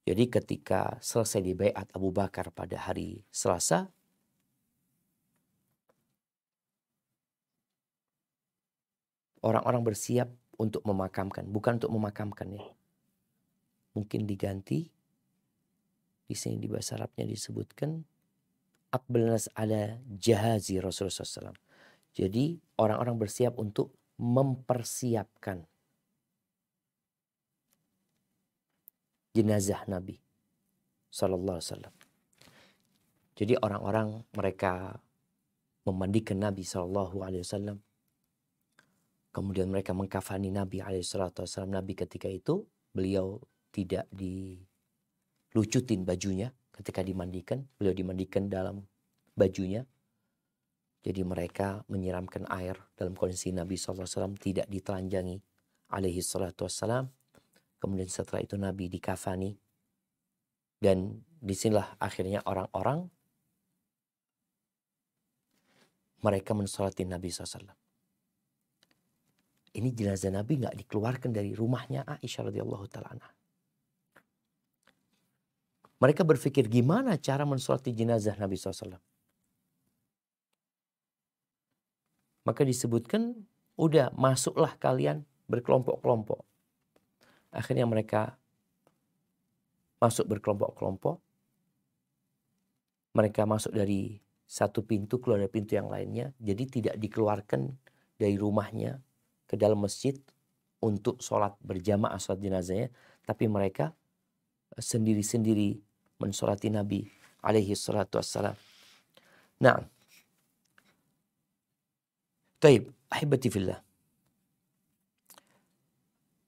Jadi ketika selesai dibaiat Abu Bakar pada hari Selasa, orang-orang bersiap untuk memakamkan, bukan untuk memakamkan ya. Mungkin diganti. Di sini di bahasa Arabnya disebutkan aqbalnas ala jahazi Rasulullah SAW. Jadi orang-orang bersiap untuk mempersiapkan jenazah Nabi Sallallahu Alaihi Wasallam. Jadi orang-orang mereka memandikan Nabi Sallallahu Alaihi Wasallam. Kemudian mereka mengkafani Nabi Alaihi Wasallam. Nabi ketika itu beliau tidak dilucutin bajunya ketika dimandikan. Beliau dimandikan dalam bajunya. Jadi mereka menyiramkan air dalam kondisi Nabi SAW tidak ditelanjangi alaihi salatu wassalam. Kemudian setelah itu Nabi dikafani. Dan disinilah akhirnya orang-orang mereka mensolati Nabi SAW. Ini jenazah Nabi gak dikeluarkan dari rumahnya Aisyah radhiyallahu ta'ala anha. Mereka berpikir gimana cara mensolati jenazah Nabi SAW. Maka disebutkan, udah masuklah kalian berkelompok-kelompok. Akhirnya mereka masuk berkelompok-kelompok. Mereka masuk dari satu pintu, keluar dari pintu yang lainnya. Jadi tidak dikeluarkan dari rumahnya ke dalam masjid untuk sholat berjamaah, sholat jenazahnya. Tapi mereka sendiri-sendiri mensolati Nabi alaihi salatu wassalam. Nah, taib, ahibati fillah.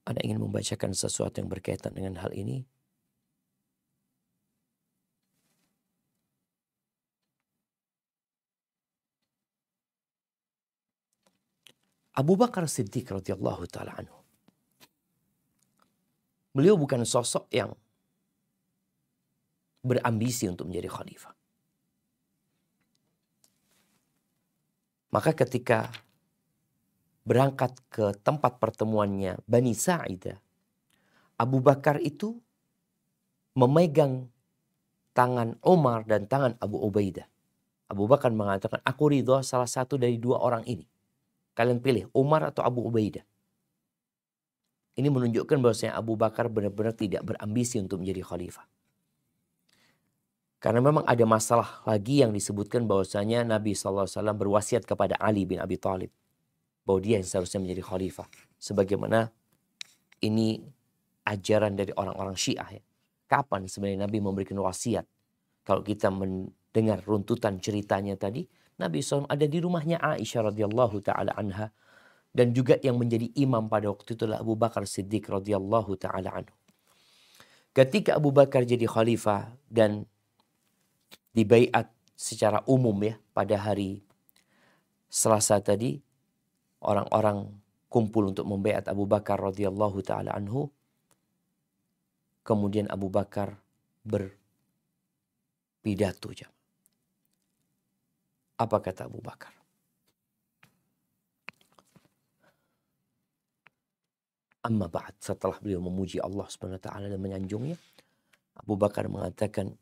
Anda ingin membacakan sesuatu yang berkaitan dengan hal ini? Abu Bakar Siddiq radhiyallahu ta'ala anhu. Beliau bukan sosok yang berambisi untuk menjadi khalifah. Maka ketika berangkat ke tempat pertemuannya Bani Sa'idah, Abu Bakar itu memegang tangan Umar dan tangan Abu Ubaidah. Abu Bakar mengatakan, aku ridho salah satu dari dua orang ini. Kalian pilih Umar atau Abu Ubaidah. Ini menunjukkan bahwasanya Abu Bakar benar-benar tidak berambisi untuk menjadi khalifah. Karena memang ada masalah lagi yang disebutkan bahwasanya Nabi SAW berwasiat kepada Ali bin Abi Thalib. Bahwa dia yang seharusnya menjadi khalifah. Sebagaimana ini ajaran dari orang-orang Syiah ya. Kapan sebenarnya Nabi memberikan wasiat Kalau kita mendengar runtutan ceritanya tadi, Nabi SAW ada di rumahnya Aisyah radhiyallahu taala anha, dan juga yang menjadi imam pada waktu itu adalah Abu Bakar Siddiq radhiyallahu taala anhu. Ketika Abu Bakar jadi khalifah dan dibaiat secara umum ya pada hari Selasa tadi, orang-orang kumpul untuk membaiat Abu Bakar radhiyallahu taala anhu. Kemudian Abu Bakar berpidato. Apa kata Abu Bakar? Amma ba'd, setelah beliau memuji Allah Subhanahu wa taala dan menyanjungnya, Abu Bakar mengatakan,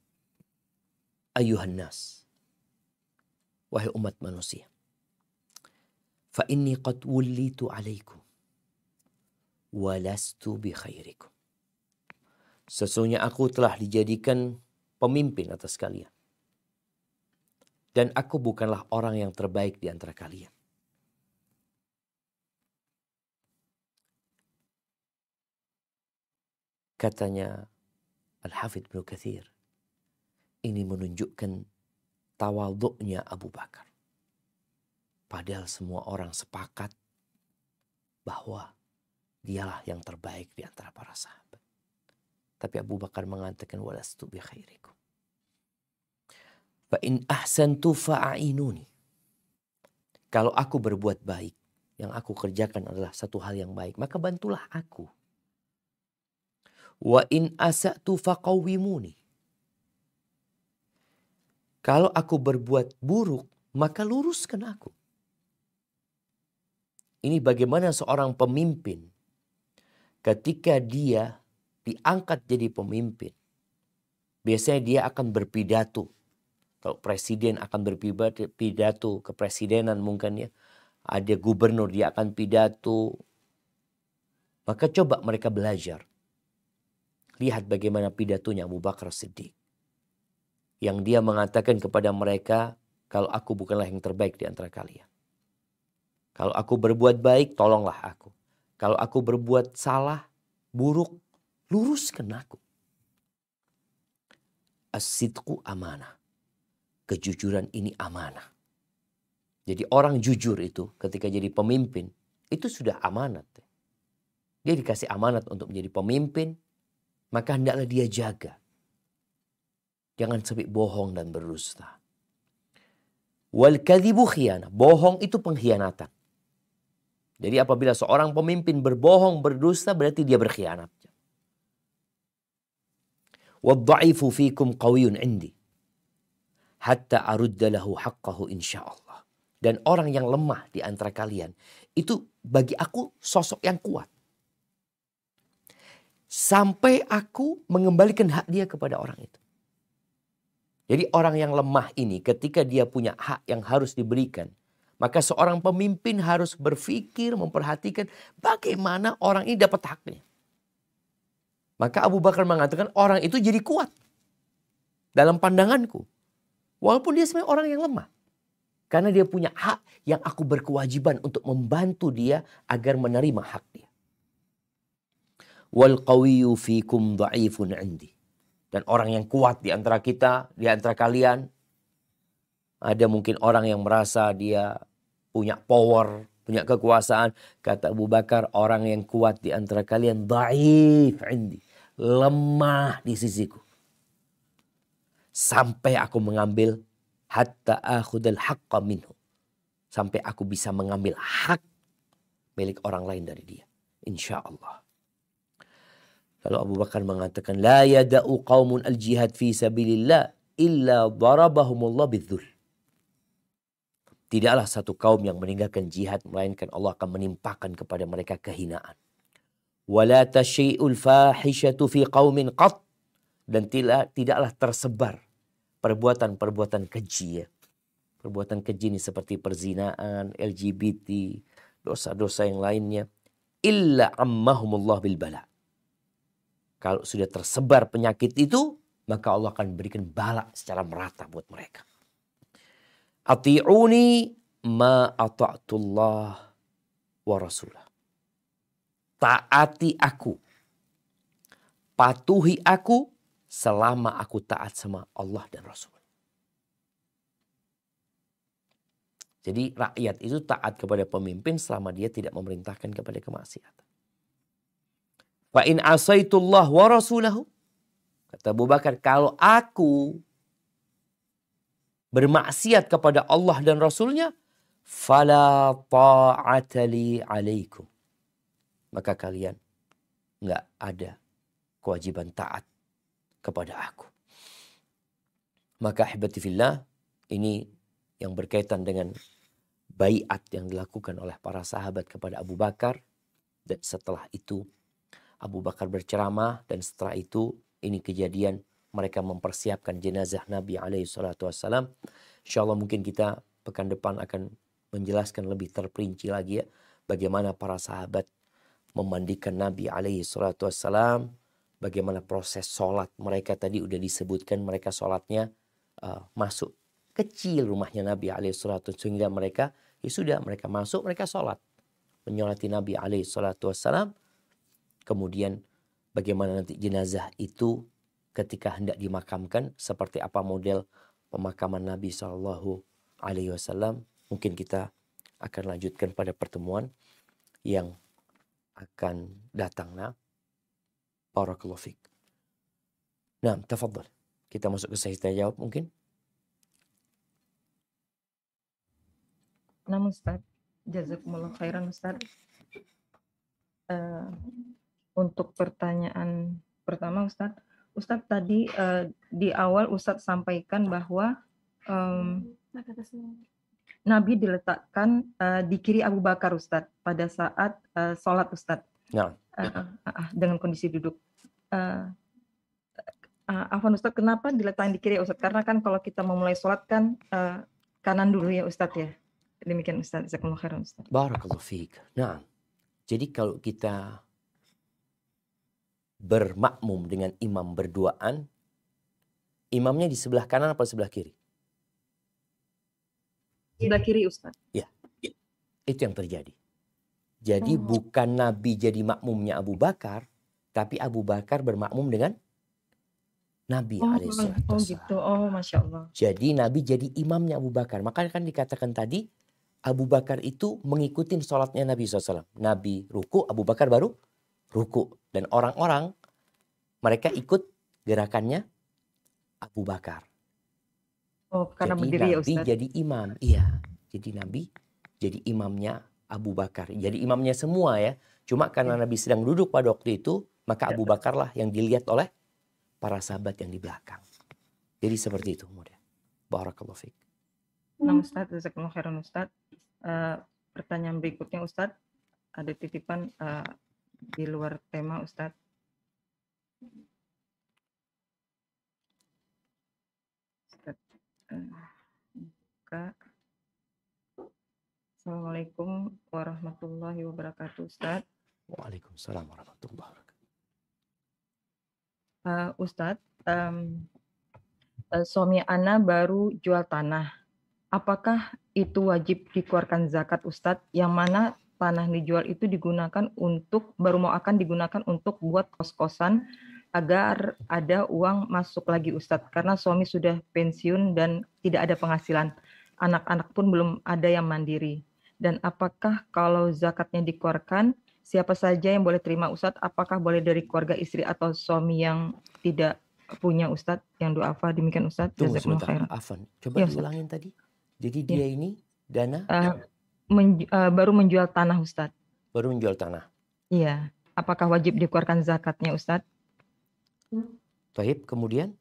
ayuhan nas, wahai umat manusia, fa inni qad wullitu alaikum wa lastu bi khairikum. Sesungguhnya aku telah dijadikan pemimpin atas kalian, dan aku bukanlah orang yang terbaik di antara kalian. Katanya Al-Hafidh Ibnu Katsir, ini menunjukkan tawadhu'nya Abu Bakar. Padahal semua orang sepakat bahwa dialah yang terbaik di antara para sahabat. Tapi Abu Bakar mengatakan, walastu bi khairikum. Fa in ahsantu fa'inuni. Kalau aku berbuat baik, yang aku kerjakan adalah satu hal yang baik, maka bantulah aku. Wa in asa'tu faqawwimuni. Kalau aku berbuat buruk, maka luruskan aku. Ini bagaimana seorang pemimpin ketika dia diangkat jadi pemimpin. Biasanya dia akan berpidato. Kalau presiden akan berpidato kepresidenan mungkin ya. Ada gubernur dia akan pidato. Maka coba mereka belajar. Lihat bagaimana pidatonya Abu Bakar Siddiq. Yang dia mengatakan kepada mereka, kalau aku bukanlah yang terbaik di antara kalian. Kalau aku berbuat baik, tolonglah aku. Kalau aku berbuat salah, buruk, luruskan aku. As-sidqu amanah. Kejujuran ini amanah. Jadi orang jujur itu ketika jadi pemimpin, itu sudah amanat. Dia dikasih amanat untuk menjadi pemimpin, maka hendaklah dia jaga. Jangan sampai bohong dan berdusta. Wal kadhibu khiyanah. Bohong itu pengkhianatan. Jadi apabila seorang pemimpin berbohong, berdusta, berarti dia berkhianat. Wadha'ifu fikum qawiyyun indi. Hatta arudda lahu haqqahu insyaallah. Dan orang yang lemah di antara kalian, itu bagi aku sosok yang kuat. Sampai aku mengembalikan hak dia kepada orang itu. Jadi orang yang lemah ini ketika dia punya hak yang harus diberikan, maka seorang pemimpin harus berpikir, memperhatikan bagaimana orang ini dapat haknya. Maka Abu Bakar mengatakan orang itu jadi kuat dalam pandanganku. Walaupun dia sebenarnya orang yang lemah. Karena dia punya hak yang aku berkewajiban untuk membantu dia agar menerima hak dia. Wal qawiyyu fikum dha'ifun 'indi. Dan orang yang kuat di antara kita, di antara kalian, ada mungkin orang yang merasa dia punya power, punya kekuasaan. Kata Abu Bakar, orang yang kuat di antara kalian dha'if 'indi. Lemah di sisiku. Sampai aku mengambil hatta akhudal haqqa minhu. Sampai aku bisa mengambil hak milik orang lain dari dia. Insya Allah. Lalu Abu Bakar mengatakan, la yada'u qaumun al-jihad fi sabilillah illa darabahumullah bidzul. Tidaklah satu kaum yang meninggalkan jihad, melainkan Allah akan menimpakan kepada mereka kehinaan. Wala tasyai'ul fahishatu fi qaumin qat. Dan tidaklah tersebar perbuatan-perbuatan keji ya. Perbuatan keji ini seperti perzinaan, LGBT, dosa-dosa yang lainnya. Illa ammahumullah bil bala. Kalau sudah tersebar penyakit itu, maka Allah akan berikan bala secara merata buat mereka. Ati'uni ma ata'tullah wa rasulah. Taati aku. Patuhi aku selama aku taat sama Allah dan Rasul. Jadi rakyat itu taat kepada pemimpin selama dia tidak memerintahkan kepada kemaksiatan. Fa in asaitullah wa rasulahu, kata Abu Bakar, kalau aku bermaksiat kepada Allah dan Rasulnya, fala ta'ata li alaikum, maka kalian nggak ada kewajiban taat kepada aku. Maka ahibati fillah, ini yang berkaitan dengan baiat yang dilakukan oleh para sahabat kepada Abu Bakar. Dan setelah itu Abu Bakar berceramah, dan setelah itu ini kejadian mereka mempersiapkan jenazah Nabi SAW. Insya Allah mungkin kita pekan depan akan menjelaskan lebih terperinci lagi ya, bagaimana para sahabat memandikan Nabi SAW, bagaimana proses sholat mereka. Tadi udah disebutkan mereka sholatnya masuk kecil rumahnya Nabi SAW, sehingga mereka ya sudah, mereka masuk, mereka sholat menyolati Nabi SAW. Kemudian bagaimana nanti jenazah itu ketika hendak dimakamkan, seperti apa model pemakaman Nabi SAW, mungkin kita akan lanjutkan pada pertemuan yang akan datang. Nah, barakallahu fiik. Nah, tafadhal. Kita masuk ke sesi tanya jawab mungkin. Nah, Ustaz, jazakumullah khairan Ustaz. Untuk pertanyaan pertama Ustaz, tadi di awal Ustaz sampaikan bahwa Nabi diletakkan di kiri Abu Bakar Ustaz pada saat sholat Ustaz. Nah. Dengan kondisi duduk. Afwan Ustaz, kenapa diletakkan di kiri Ustaz? Karena kan kalau kita mau mulai sholat kan kanan dulu ya Ustaz ya. Demikian Ustaz. Jazakumullah khairan Ustaz. Barakallahu fiik. Nah, jadi kalau kita bermakmum dengan imam berduaan, imamnya di sebelah kanan atau sebelah kiri? Sebelah kiri Ustaz. Ya, itu yang terjadi. Jadi bukan Nabi jadi makmumnya Abu Bakar, tapi Abu Bakar bermakmum dengan Nabi alaihissalam. Oh gitu, Masya Allah. Jadi Nabi jadi imamnya Abu Bakar. Makanya kan dikatakan tadi, Abu Bakar itu mengikuti sholatnya Nabi SAW. Nabi ruku, Abu Bakar baru ruku. Dan orang-orang mereka ikut gerakannya Abu Bakar. Oh, karena jadi berdiri ya Nabi Ustaz. jadi imam. Iya, jadi Nabi jadi imamnya Abu Bakar. Jadi imamnya semua ya. Cuma karena Nabi sedang duduk pada waktu itu, maka Abu Bakar lah yang dilihat oleh para sahabat yang di belakang. Jadi seperti itu kemudian. Barakallahu fiik. Nah Ustaz, jazakumullah khairan Ustaz. Pertanyaan berikutnya Ustaz, ada titipan di luar tema Ustaz. Assalamualaikum warahmatullahi wabarakatuh Ustaz. Waalaikumsalam warahmatullahi wabarakatuh. Ustaz, suami Ana baru jual tanah. Apakah itu wajib dikeluarkan zakat Ustaz? Yang mana tanah dijual itu digunakan untuk, baru akan digunakan untuk buat kos-kosan agar ada uang masuk lagi Ustadz, karena suami sudah pensiun dan tidak ada penghasilan, anak-anak pun belum ada yang mandiri. Dan apakah kalau zakatnya dikeluarkan, siapa saja yang boleh terima Ustadz? Apakah boleh dari keluarga istri atau suami yang tidak punya Ustadz, yang du'afa? Demikian Ustadz. Tunggu sebentar, Afan, coba ya, diulangin tadi. Jadi dia ini dana? Baru menjual tanah Ustadz. Baru menjual tanah? Iya. Apakah wajib dikeluarkan zakatnya Ustadz? Taib, kemudian?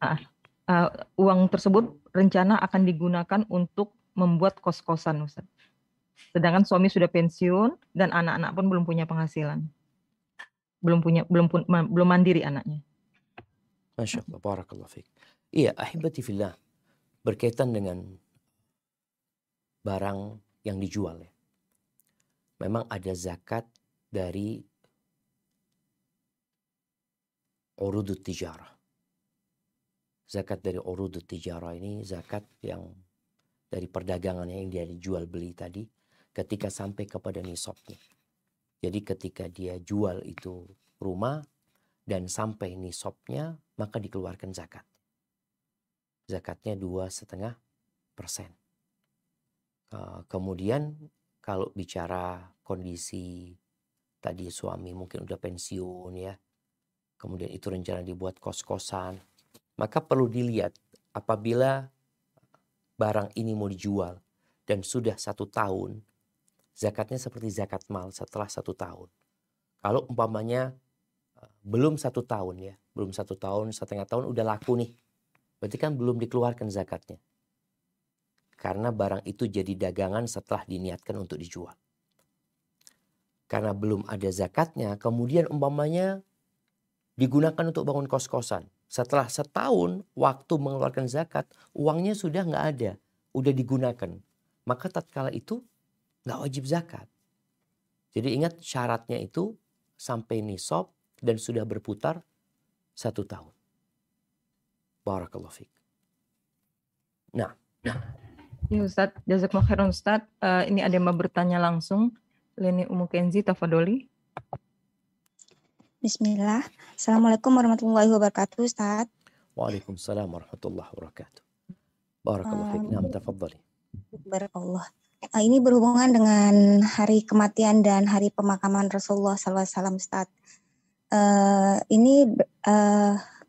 Uang tersebut rencana akan digunakan untuk membuat kos-kosan Ustaz. Sedangkan suami sudah pensiun dan anak-anak pun belum punya penghasilan. Belum mandiri anaknya. Masya Allah, barakallahu fiik. Iya, ahibati fillah, berkaitan dengan barang yang dijual ya. Memang ada zakat dari urudut tijarah. Zakat dari urudut tijarah ini zakat yang dari perdagangannya yang dia dijual beli tadi ketika sampai kepada nisabnya. Jadi ketika dia jual itu rumah, dan sampai nisabnya, maka dikeluarkan zakat. Zakatnya 2,5%. Kemudian kalau bicara kondisi tadi suami mungkin udah pensiun ya, kemudian itu rencana dibuat kos-kosan, maka perlu dilihat apabila barang ini mau dijual dan sudah 1 tahun, zakatnya seperti zakat mal setelah 1 tahun. Kalau umpamanya belum 1 tahun ya, belum 1 tahun, setengah tahun udah laku nih, berarti kan belum dikeluarkan zakatnya. Karena barang itu jadi dagangan setelah diniatkan untuk dijual. Karena belum ada zakatnya, kemudian umpamanya digunakan untuk bangun kos-kosan. Setelah setahun waktu mengeluarkan zakat, uangnya sudah nggak ada, udah digunakan. Maka tatkala itu nggak wajib zakat. Jadi ingat syaratnya itu sampai nisab dan sudah berputar 1 tahun. Barakallahu fiik. Nah. Ya Ustadz, jazakumullah khairan Ustadz. Ini ada yang mau bertanya langsung. Leni Umu Kenzi, tafadholi. Bismillah. Assalamualaikum warahmatullahi wabarakatuh, Ustadz. Waalaikumsalam warahmatullahi wabarakatuh. Barakallahu fiik. Naam, tafadholi. Barakallah. Ini berhubungan dengan hari kematian dan hari pemakaman Rasulullah SAW, Ustadz. Ini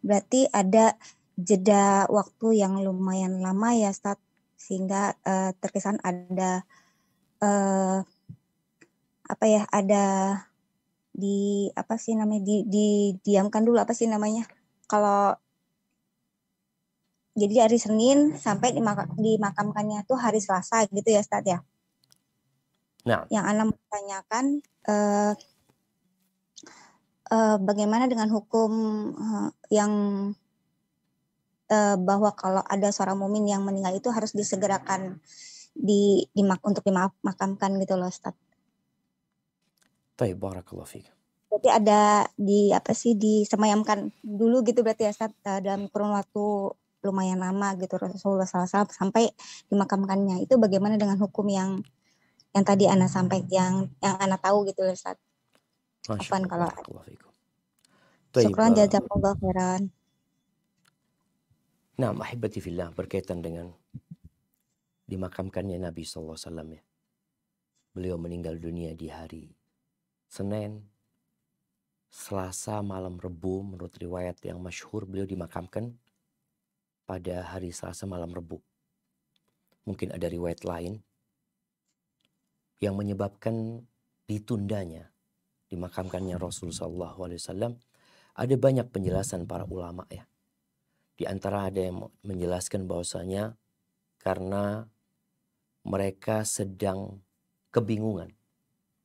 berarti ada jeda waktu yang lumayan lama ya, Ustadz, sehingga terkesan ada ada didiamkan dulu, apa sih namanya, kalau jadi hari Senin sampai dimakamkannya tuh hari Selasa gitu ya, Ustadz ya. Nah, yang Ana bertanyakan bagaimana dengan hukum yang bahwa kalau ada seorang mukmin yang meninggal itu harus disegerakan untuk dimakamkan gitu loh, Ustadz. Baik, barakallahu fiik. Berarti ada disemayamkan dulu gitu berarti ya, Ustadz, dalam kurun waktu lumayan lama gitu Rasulullah SAW sampai dimakamkannya. Itu bagaimana dengan hukum yang tadi Ana sampaikan, yang Ana tahu gitu loh, Ustadz. Apaan kalau syukran jazakallahu khairan. Nah, ahibati fillah, berkaitan dengan dimakamkannya Nabi SAW ya. Beliau meninggal dunia di hari Senin, Selasa malam Rebu, menurut riwayat yang masyhur beliau dimakamkan pada hari Selasa malam Rebu. Mungkin ada riwayat lain yang menyebabkan ditundanya dimakamkannya Rasulullah SAW. Ada banyak penjelasan para ulama ya. Di antara ada yang menjelaskan bahwasanya karena mereka sedang kebingungan.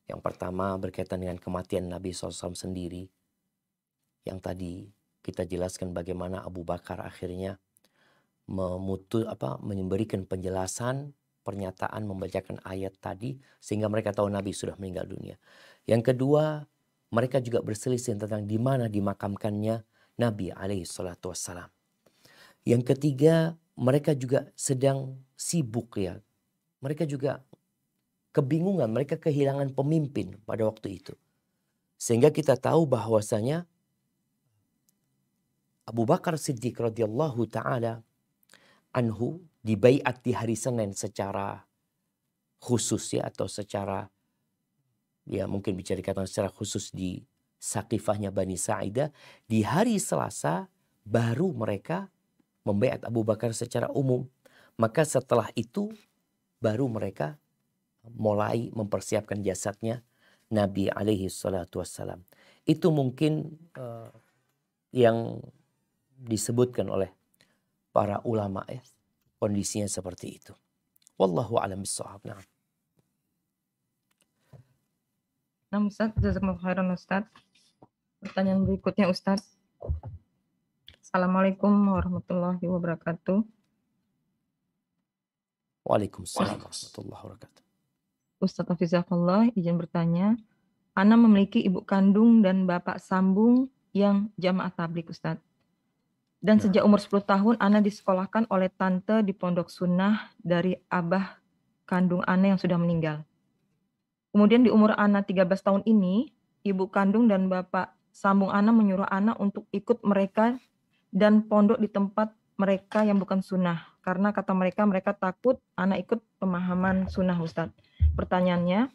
Yang pertama berkaitan dengan kematian Nabi SAW sendiri. Yang tadi kita jelaskan bagaimana Abu Bakar akhirnya memberikan penjelasan, pernyataan, membacakan ayat tadi sehingga mereka tahu Nabi sudah meninggal dunia. Yang kedua, mereka juga berselisih tentang di mana dimakamkannya Nabi SAW. Yang ketiga, mereka juga sedang sibuk ya. Mereka juga kebingungan, mereka kehilangan pemimpin pada waktu itu. Sehingga kita tahu bahwasanya Abu Bakar Siddiq radhiyallahu taala anhu dibaiat di hari Senin secara khusus ya, atau secara ya mungkin bisa dikatakan secara khusus di Saqifahnya Bani Sa'idah. Di hari Selasa baru mereka membaiat Abu Bakar secara umum. Maka setelah itu baru mereka mulai mempersiapkan jasadnya Nabi alaihi salatu wassalam. Itu mungkin yang disebutkan oleh para ulama ya. Kondisinya seperti itu. Wallahu a'lam bishawab. Nah. Nah, Ustaz, jazakumullah khairan Ustaz. Pertanyaan berikutnya Ustaz. Assalamualaikum warahmatullahi wabarakatuh. Waalaikumsalam warahmatullahi wabarakatuh. Ustaz Hafizakallah, izin bertanya. Ana memiliki ibu kandung dan bapak sambung yang jamaah tabligh Ustaz. Dan sejak umur 10 tahun Ana disekolahkan oleh tante di pondok sunnah dari abah kandung Ana yang sudah meninggal. Kemudian di umur Ana 13 tahun ini, ibu kandung dan bapak sambung ana menyuruh ana untuk ikut mereka dan pondok di tempat mereka yang bukan sunnah. Karena kata mereka takut ana ikut pemahaman sunnah, Ustadz. Pertanyaannya,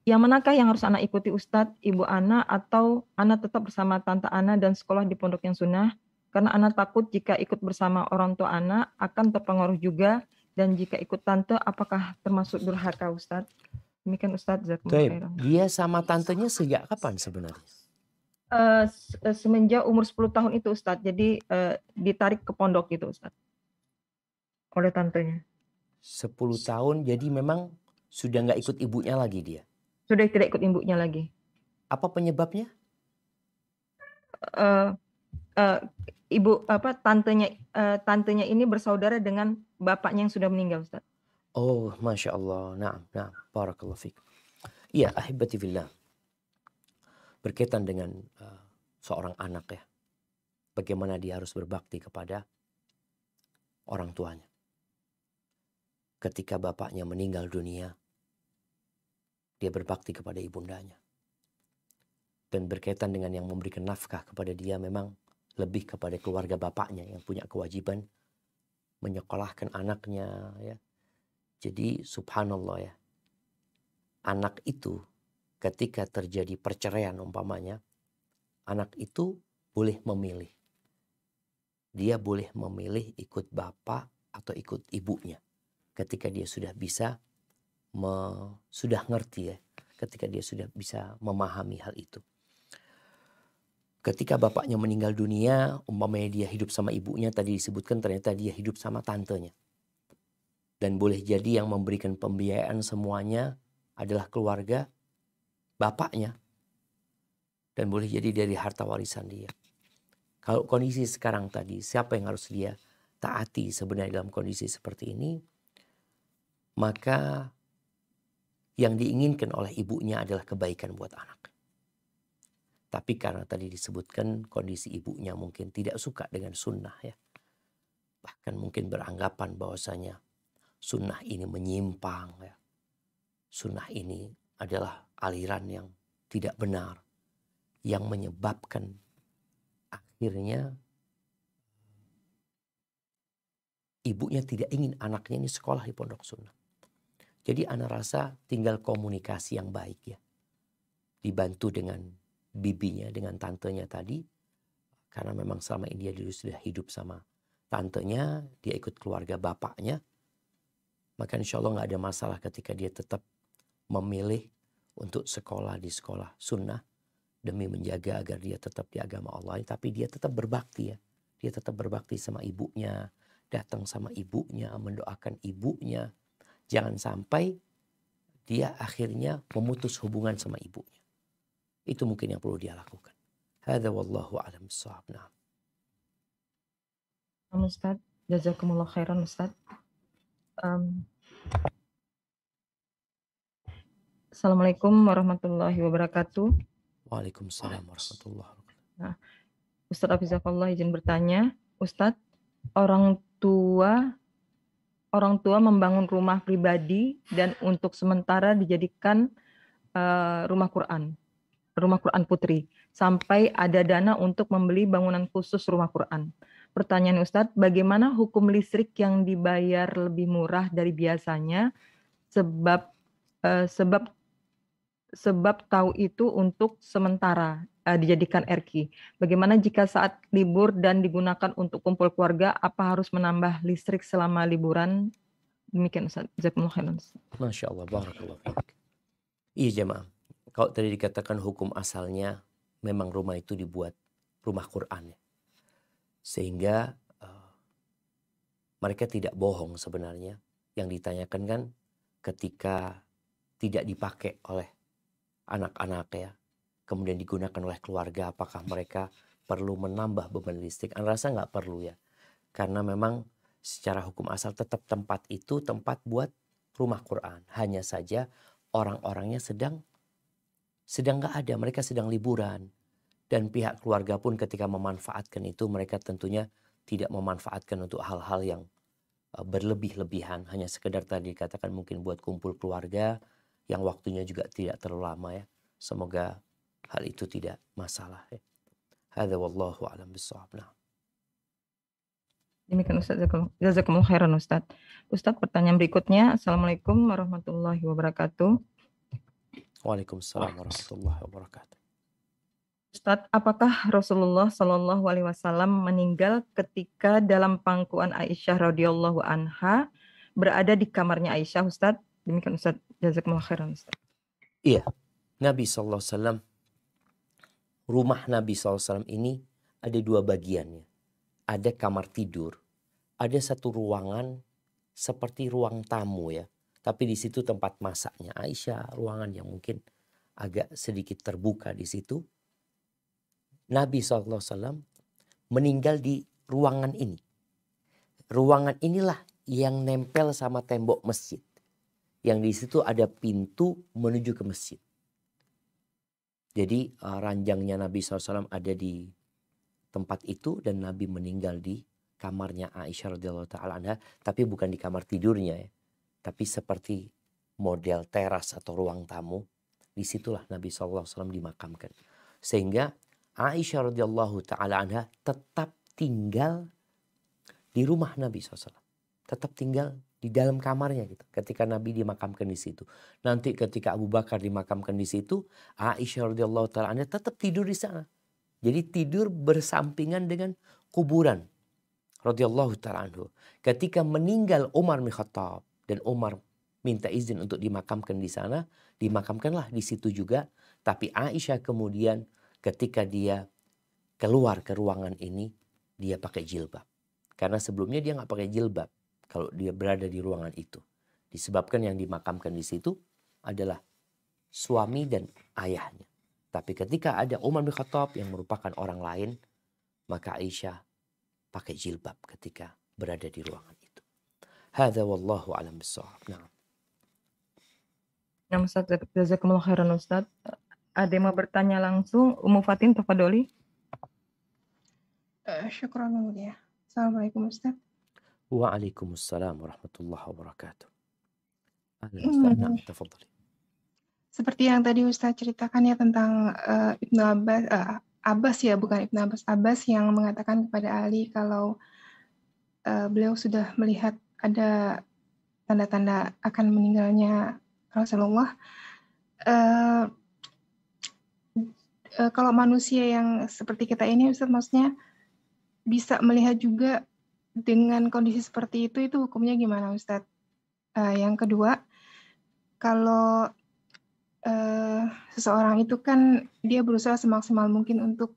yang manakah yang harus ana ikuti, Ustadz? Ibu ana atau ana tetap bersama tante ana dan sekolah di pondok yang sunnah? Karena ana takut jika ikut bersama orang tua ana akan terpengaruh juga, dan jika ikut tante apakah termasuk durhaka, Ustadz? Demikian, Ustadz. Jazakumullah khairan. Dia sama tantenya sejak kapan sebenarnya? Semenjak umur 10 tahun itu, Ustadz. Jadi ditarik ke pondok itu, Ustadz, oleh tantenya. 10 tahun, jadi memang sudah nggak ikut ibunya lagi dia? Sudah tidak ikut ibunya lagi. Apa penyebabnya? Tantenya ini bersaudara dengan bapaknya yang sudah meninggal, Ustadz. Oh, Masya Allah. Nah, barakallahu fiik. Iya, ahibati fillah. Berkaitan dengan seorang anak ya. Bagaimana dia harus berbakti kepada orang tuanya. Ketika bapaknya meninggal dunia, dia berbakti kepada ibundanya. Dan berkaitan dengan yang memberikan nafkah kepada dia memang lebih kepada keluarga bapaknya yang punya kewajiban menyekolahkan anaknya ya. Jadi subhanallah ya. Anak itu ketika terjadi perceraian umpamanya, anak itu boleh memilih. Dia boleh memilih ikut bapak atau ikut ibunya. Ketika dia sudah bisa, sudah ngerti ya. Ketika dia sudah bisa memahami hal itu. Ketika bapaknya meninggal dunia, umpamanya dia hidup sama ibunya, tadi disebutkan ternyata dia hidup sama tantenya. Dan boleh jadi yang memberikan pembiayaan semuanya adalah keluarga bapaknya. Dan boleh jadi dari harta warisan dia. Kalau kondisi sekarang tadi, siapa yang harus dia taati sebenarnya dalam kondisi seperti ini? Maka yang diinginkan oleh ibunya adalah kebaikan buat anak. Tapi karena tadi disebutkan kondisi ibunya mungkin tidak suka dengan sunnah ya. Bahkan mungkin beranggapan bahwasanya sunnah ini menyimpang ya. Sunnah ini adalah aliran yang tidak benar. Yang menyebabkan akhirnya ibunya tidak ingin anaknya ini sekolah di pondok sunnah. Jadi ana rasa tinggal komunikasi yang baik ya. Dibantu dengan bibinya, dengan tantenya tadi. Karena memang selama ini dia dulu sudah hidup sama tantenya, dia ikut keluarga bapaknya. Maka insya Allah gak ada masalah ketika dia tetap memilih untuk sekolah di sekolah sunnah. Demi menjaga agar dia tetap di agama Allah. Tapi dia tetap berbakti ya. Dia tetap berbakti sama ibunya. Datang sama ibunya, mendoakan ibunya. Jangan sampai dia akhirnya memutus hubungan sama ibunya. Itu mungkin yang perlu dia lakukan. Hadza wallahu a'lam bissawab. Nah. Ustaz, jazakumullah khairan, Ustaz. Assalamualaikum warahmatullahi wabarakatuh. Waalaikumsalam warahmatullahi wabarakatuh. Nah, Ustaz Hafizakallah izin bertanya, Ustaz, orang tua membangun rumah pribadi dan untuk sementara dijadikan rumah Quran putri, sampai ada dana untuk membeli bangunan khusus rumah Quran. Pertanyaan Ustadz, bagaimana hukum listrik yang dibayar lebih murah dari biasanya sebab tahu itu untuk sementara dijadikan RQ. Bagaimana jika saat libur dan digunakan untuk kumpul keluarga, apa harus menambah listrik selama liburan? Demikian Ustaz. Jazakumullah khairan. Masya Allah, barakallahu fiik. Iya jemaah. Kalau tadi dikatakan hukum asalnya memang rumah itu dibuat rumah Quran ya. Sehingga mereka tidak bohong sebenarnya. Yang ditanyakan kan ketika tidak dipakai oleh anak-anak ya. Kemudian digunakan oleh keluarga, apakah mereka perlu menambah beban listrik? Anda rasa nggak perlu ya. Karena memang secara hukum asal tetap tempat itu tempat buat rumah Quran. Hanya saja orang-orangnya sedang nggak ada, mereka sedang liburan. Dan pihak keluarga pun ketika memanfaatkan itu, mereka tentunya tidak memanfaatkan untuk hal-hal yang berlebih-lebihan. Hanya sekedar tadi dikatakan mungkin buat kumpul keluarga, yang waktunya juga tidak terlalu lama ya. Semoga hal itu tidak masalah ya. Hadza wallahu a'lam bissawab. Nah. Demikian Ustaz, jazakumullah khairan Ustaz. Ustaz, pertanyaan berikutnya. Assalamualaikum warahmatullahi wabarakatuh. Waalaikumsalam warahmatullahi wabarakatuh. Ustaz, apakah Rasulullah Shallallahu Alaihi Wasallam meninggal ketika dalam pangkuan Aisyah radhiyallahu anha berada di kamarnya Aisyah, Ustaz? Demikian Ustaz, jazakumullah khairan Ustaz. Iya, Nabi SAW, rumah Nabi SAW ini ada dua bagiannya. Ada kamar tidur, ada satu ruangan seperti ruang tamu ya. Tapi di situ tempat masaknya Aisyah, ruangan yang mungkin agak sedikit terbuka di situ. Nabi SAW meninggal di ruangan ini. Ruangan inilah yang nempel sama tembok masjid. Yang di situ ada pintu menuju ke masjid. Jadi ranjangnya Nabi SAW ada di tempat itu dan Nabi meninggal di kamarnya Aisyah radhiyallahu taala anha, tapi bukan di kamar tidurnya ya. Tapi seperti model teras atau ruang tamu, disitulah Nabi SAW dimakamkan. Sehingga Aisyah radhiyallahu taala anha tetap tinggal di rumah Nabi SAW. Tetap tinggal di dalam kamarnya gitu. Ketika Nabi dimakamkan di situ. Nanti ketika Abu Bakar dimakamkan di situ, Aisyah radhiyallahu taala anha tetap tidur di sana. Jadi tidur bersampingan dengan kuburan radhiyallahu ta'ala anhu. Ketika meninggal Umar bin Khattab dan Umar minta izin untuk dimakamkan di sana, dimakamkanlah di situ juga. Tapi Aisyah kemudian ketika dia keluar ke ruangan ini, dia pakai jilbab. Karena sebelumnya dia nggak pakai jilbab kalau dia berada di ruangan itu. Disebabkan yang dimakamkan di situ adalah suami dan ayahnya. Tapi ketika ada Umar bin Khattab yang merupakan orang lain, maka Aisyah pakai jilbab ketika berada di ruangan itu. Hadza wallahu a'lam bissawab. Nah. Nah, Ustaz, jazakumullah khairan Ustaz. Ada yang mau bertanya langsung? Ummu Fatin, tafadholi. Syukran ya. Assalamualaikum Ustaz. Waalaikumsalam warahmatullahi wabarakatuh. Ahlan Ustaz. Nah, tafadhali. Seperti yang tadi Ustaz ceritakan ya tentang Ibnu Abbas ya, bukan Ibnu Abbas yang mengatakan kepada Ali kalau beliau sudah melihat ada tanda-tanda akan meninggalnya Rasulullah. Kalau manusia yang seperti kita ini Ustaz, maksudnya bisa melihat juga dengan kondisi seperti itu hukumnya gimana Ustaz? Yang kedua, kalau seseorang itu kan dia berusaha semaksimal mungkin untuk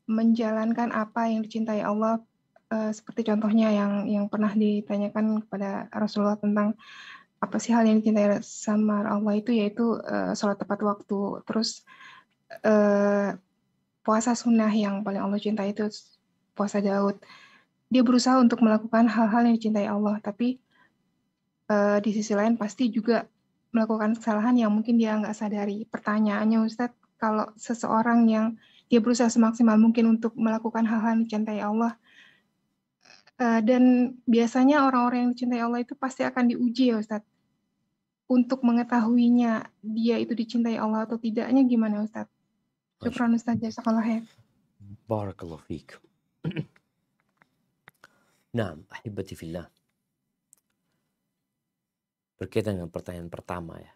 menjalankan apa yang dicintai Allah, seperti contohnya yang pernah ditanyakan kepada Rasulullah tentang apa sih hal yang dicintai sama Allah itu, yaitu sholat tepat waktu, terus puasa sunnah yang paling Allah cintai itu puasa Daud. Dia berusaha untuk melakukan hal-hal yang dicintai Allah, tapi di sisi lain pasti juga melakukan kesalahan yang mungkin dia nggak sadari. Pertanyaannya Ustadz, kalau seseorang yang dia berusaha semaksimal mungkin untuk melakukan hal-hal yang dicintai Allah, dan biasanya orang-orang yang dicintai Allah itu pasti akan diuji ya Ustadz. Untuk mengetahuinya dia itu dicintai Allah atau tidaknya gimana Ustadz? Syukran Ustadz, jazakallah khair. Barakallahu fiik. Nah, ahibati fillah. Berkaitan dengan pertanyaan pertama ya.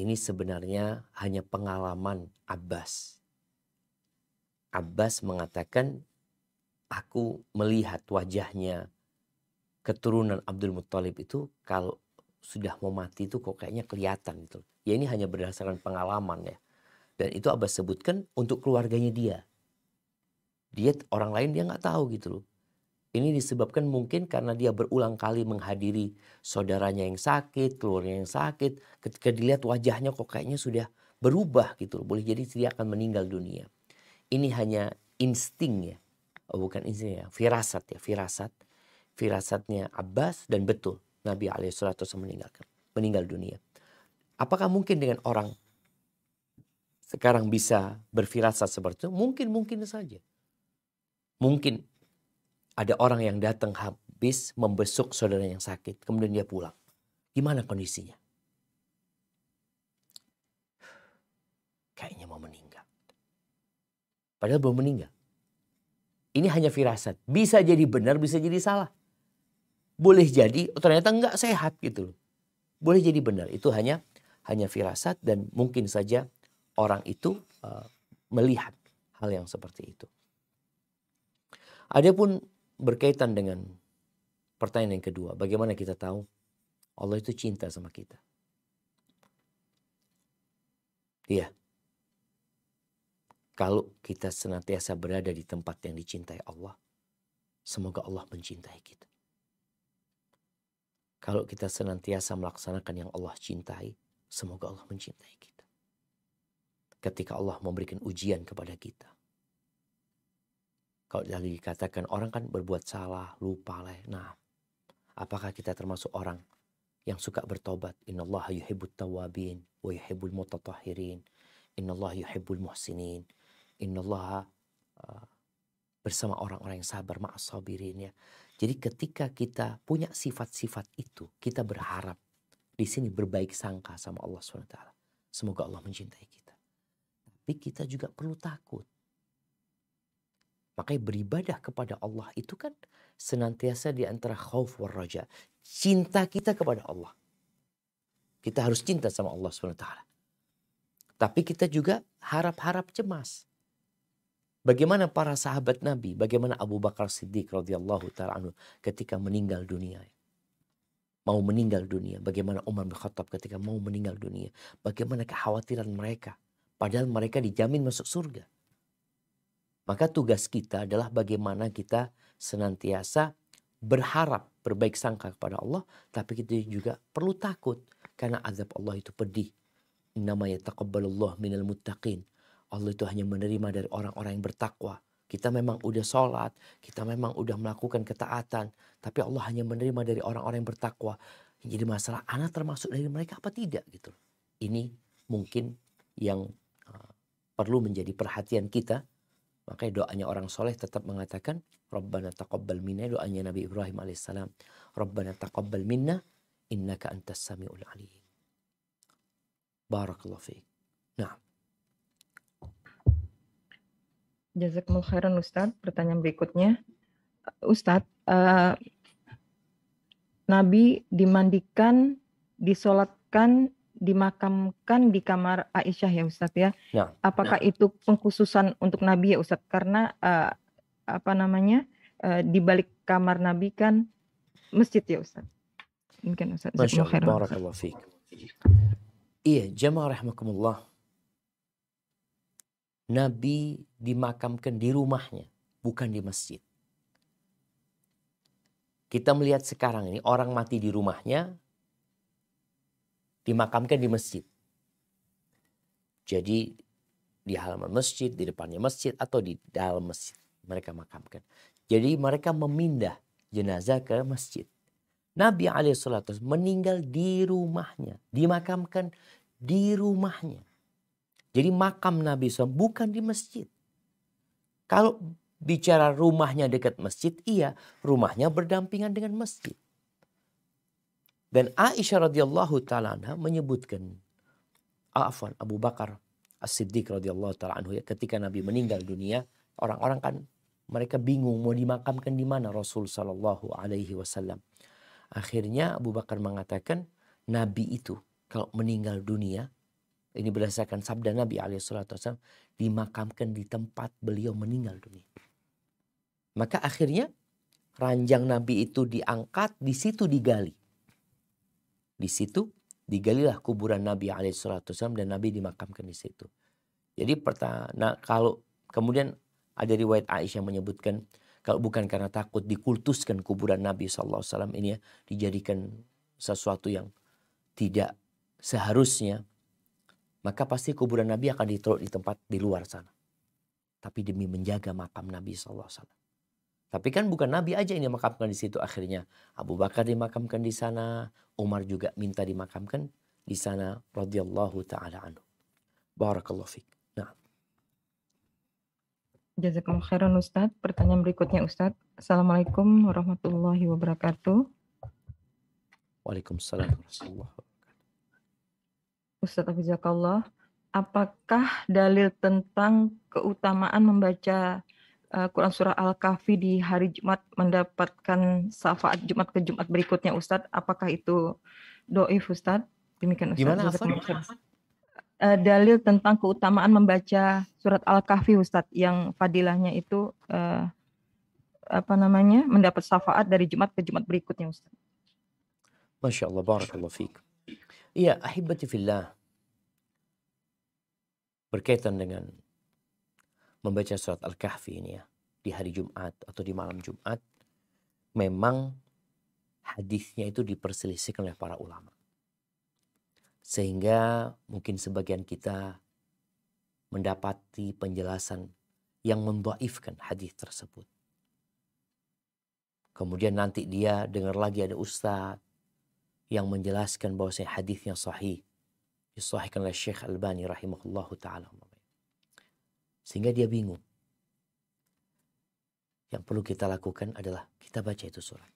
Ini sebenarnya hanya pengalaman Abbas. Abbas mengatakan, aku melihat wajahnya keturunan Abdul Muttalib itu kalau sudah mau mati itu kok kayaknya kelihatan gitu. Ya ini hanya berdasarkan pengalaman ya. Dan itu Abbas sebutkan untuk keluarganya dia. Dia orang lain dia nggak tahu gitu loh. Ini disebabkan mungkin karena dia berulang kali menghadiri saudaranya yang sakit, keluarganya yang sakit. Ketika dilihat wajahnya kok kayaknya sudah berubah gitu loh. Boleh jadi dia akan meninggal dunia. Ini hanya insting ya. Oh, bukan insting ya, firasat ya, firasat. Firasatnya Abbas dan betul Nabi SAW meninggal dunia. Apakah mungkin dengan orang sekarang bisa berfirasat seperti itu? Mungkin saja. Mungkin ada orang yang datang habis membesuk saudara yang sakit. Kemudian dia pulang. Gimana kondisinya? Kayaknya mau meninggal. Padahal belum meninggal. Ini hanya firasat. Bisa jadi benar, bisa jadi salah. Boleh jadi ternyata enggak sehat gitu loh. Boleh jadi benar. Itu hanya firasat dan mungkin saja orang itu melihat hal yang seperti itu. Adapun berkaitan dengan pertanyaan yang kedua, bagaimana kita tahu Allah itu cinta sama kita? Iya. Kalau kita senantiasa berada di tempat yang dicintai Allah, semoga Allah mencintai kita. Kalau kita senantiasa melaksanakan yang Allah cintai, semoga Allah mencintai kita. Ketika Allah memberikan ujian kepada kita. Kalau tadi dikatakan orang kan berbuat salah, lupa lah. Nah, apakah kita termasuk orang yang suka bertobat? Innallaha yuhibbut tawabin wa yuhibbul mutatahhirin. Innallaha yuhibbul muhsinin. Innallaha bersama orang-orang yang sabar, ma'as sabirin ya. Jadi ketika kita punya sifat-sifat itu, kita berharap di sini berbaik sangka sama Allah SWT. Semoga Allah mencintai kita. Tapi kita juga perlu takut. Makanya beribadah kepada Allah itu kan senantiasa di antara khauf war raja. Cinta kita kepada Allah. Kita harus cinta sama Allah SWT. Tapi kita juga harap-harap cemas. Bagaimana para sahabat Nabi, bagaimana Abu Bakar Siddiq radhiyallahu ta'ala anhu ketika meninggal dunia. Mau meninggal dunia. Bagaimana Umar bin Khattab ketika mau meninggal dunia. Bagaimana kekhawatiran mereka. Padahal mereka dijamin masuk surga. Maka tugas kita adalah bagaimana kita senantiasa berharap berbaik sangka kepada Allah. Tapi kita juga perlu takut. Karena azab Allah itu pedih. Innama yataqabbalullah minal muttaqin. Allah itu hanya menerima dari orang-orang yang bertakwa. Kita memang udah sholat, kita memang udah melakukan ketaatan. Tapi Allah hanya menerima dari orang-orang yang bertakwa. Jadi masalah, anak termasuk dari mereka apa tidak gitu. Ini mungkin yang perlu menjadi perhatian kita. Makanya doanya orang soleh tetap mengatakan, Rabbana taqabbal minna, doanya Nabi Ibrahim alaihissalam. Rabbana taqabbal minna, innaka antas sami'ul alim. Barakallahu fiik. Nah. Jazakumullah khairan Ustadz. Pertanyaan berikutnya. Ustadz, Nabi dimandikan, disolatkan, dimakamkan di kamar Aisyah ya Ustadz ya. Nah, apakah itu pengkhususan untuk Nabi ya Ustadz? Karena di balik kamar Nabi kan masjid ya Ustadz. Mungkin Ustadz. Masya Allah. Barakallahu fiik. Iya, jamaah rahimakumullah. Nabi dimakamkan di rumahnya, bukan di masjid. Kita melihat sekarang ini orang mati di rumahnya, dimakamkan di masjid. Jadi di halaman masjid, di depannya masjid, atau di dalam masjid mereka makamkan. Jadi mereka memindah jenazah ke masjid. Nabi alaihissalam meninggal di rumahnya, dimakamkan di rumahnya. Jadi makam Nabi SAW bukan di masjid. Kalau bicara rumahnya dekat masjid, iya, rumahnya berdampingan dengan masjid. Dan Aisyah radhiyallahu ta'ala anha menyebutkan, Abu Bakar As-Siddiq radhiyallahu ta'ala anhu, ketika Nabi meninggal dunia, orang-orang kan mereka bingung mau dimakamkan di mana Rasul sallallahu alaihi wasallam. Akhirnya Abu Bakar mengatakan, Nabi itu kalau meninggal dunia, ini berdasarkan sabda Nabi SAW, dimakamkan di tempat beliau meninggal dunia. Maka akhirnya ranjang Nabi itu diangkat, di situ digali. Di situ digalilah kuburan Nabi SAW dan Nabi dimakamkan di situ. Jadi kalau kemudian ada riwayat Aisyah menyebutkan, kalau bukan karena takut dikultuskan kuburan Nabi SAW ini ya, dijadikan sesuatu yang tidak seharusnya, maka pasti kuburan Nabi akan ditaruh di tempat di luar sana. Tapi demi menjaga makam Nabi SAW. Tapi kan bukan Nabi aja yang dimakamkan di situ akhirnya. Abu Bakar dimakamkan di sana. Umar juga minta dimakamkan di sana. Radhiyallahu ta'ala anhu. Barakallahu fiik. Nah. Jazakumullah khairan Ustadz. Pertanyaan berikutnya Ustadz. Assalamualaikum warahmatullahi wabarakatuh. Waalaikumsalam warahmatullahi wabarakatuh. Ustadz Hafizakallah, apakah dalil tentang keutamaan membaca Quran Surah Al-Kahfi di hari Jumat mendapatkan syafaat Jumat ke Jumat berikutnya, Ustadz? Apakah itu doif, Ustadz? Demikian, Ustadz. Gimana apa? Jazakumullah khairan. Dalil tentang keutamaan membaca surat Al-Kahfi, Ustadz, yang fadilahnya itu mendapat syafaat dari Jumat ke Jumat berikutnya, Ustadz. Masya Allah, barakallahu fiik. Iya, ahibati fillah. Berkaitan dengan membaca surat Al-Kahfi ini ya, di hari Jumat atau di malam Jumat, memang hadisnya itu diperselisihkan oleh para ulama. Sehingga mungkin sebagian kita mendapati penjelasan yang mendhaifkan hadis tersebut. Kemudian nanti dia dengar lagi ada ustaz yang menjelaskan bahwasanya hadisnya sahih. Disahihkan oleh Syekh Albani rahimahullahu ta'ala. Sehingga dia bingung. Yang perlu kita lakukan adalah kita baca itu surat.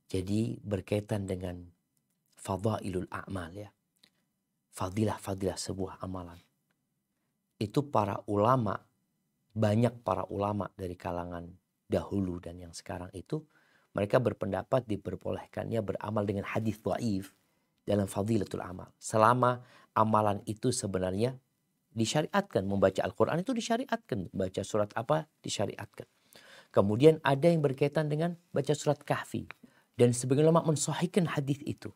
Jadi berkaitan dengan fadailul a'mal ya. Fadilah-fadilah sebuah amalan. Itu para ulama, banyak para ulama dari kalangan dahulu dan yang sekarang itu, mereka berpendapat diperbolehkannya beramal dengan hadis dhaif dalam fadilatul amal. Selama amalan itu sebenarnya disyariatkan. Membaca Al-Quran itu disyariatkan. Baca surat apa disyariatkan. Kemudian ada yang berkaitan dengan baca surat Kahfi. Dan sebagian ulama mensahihkan hadis itu.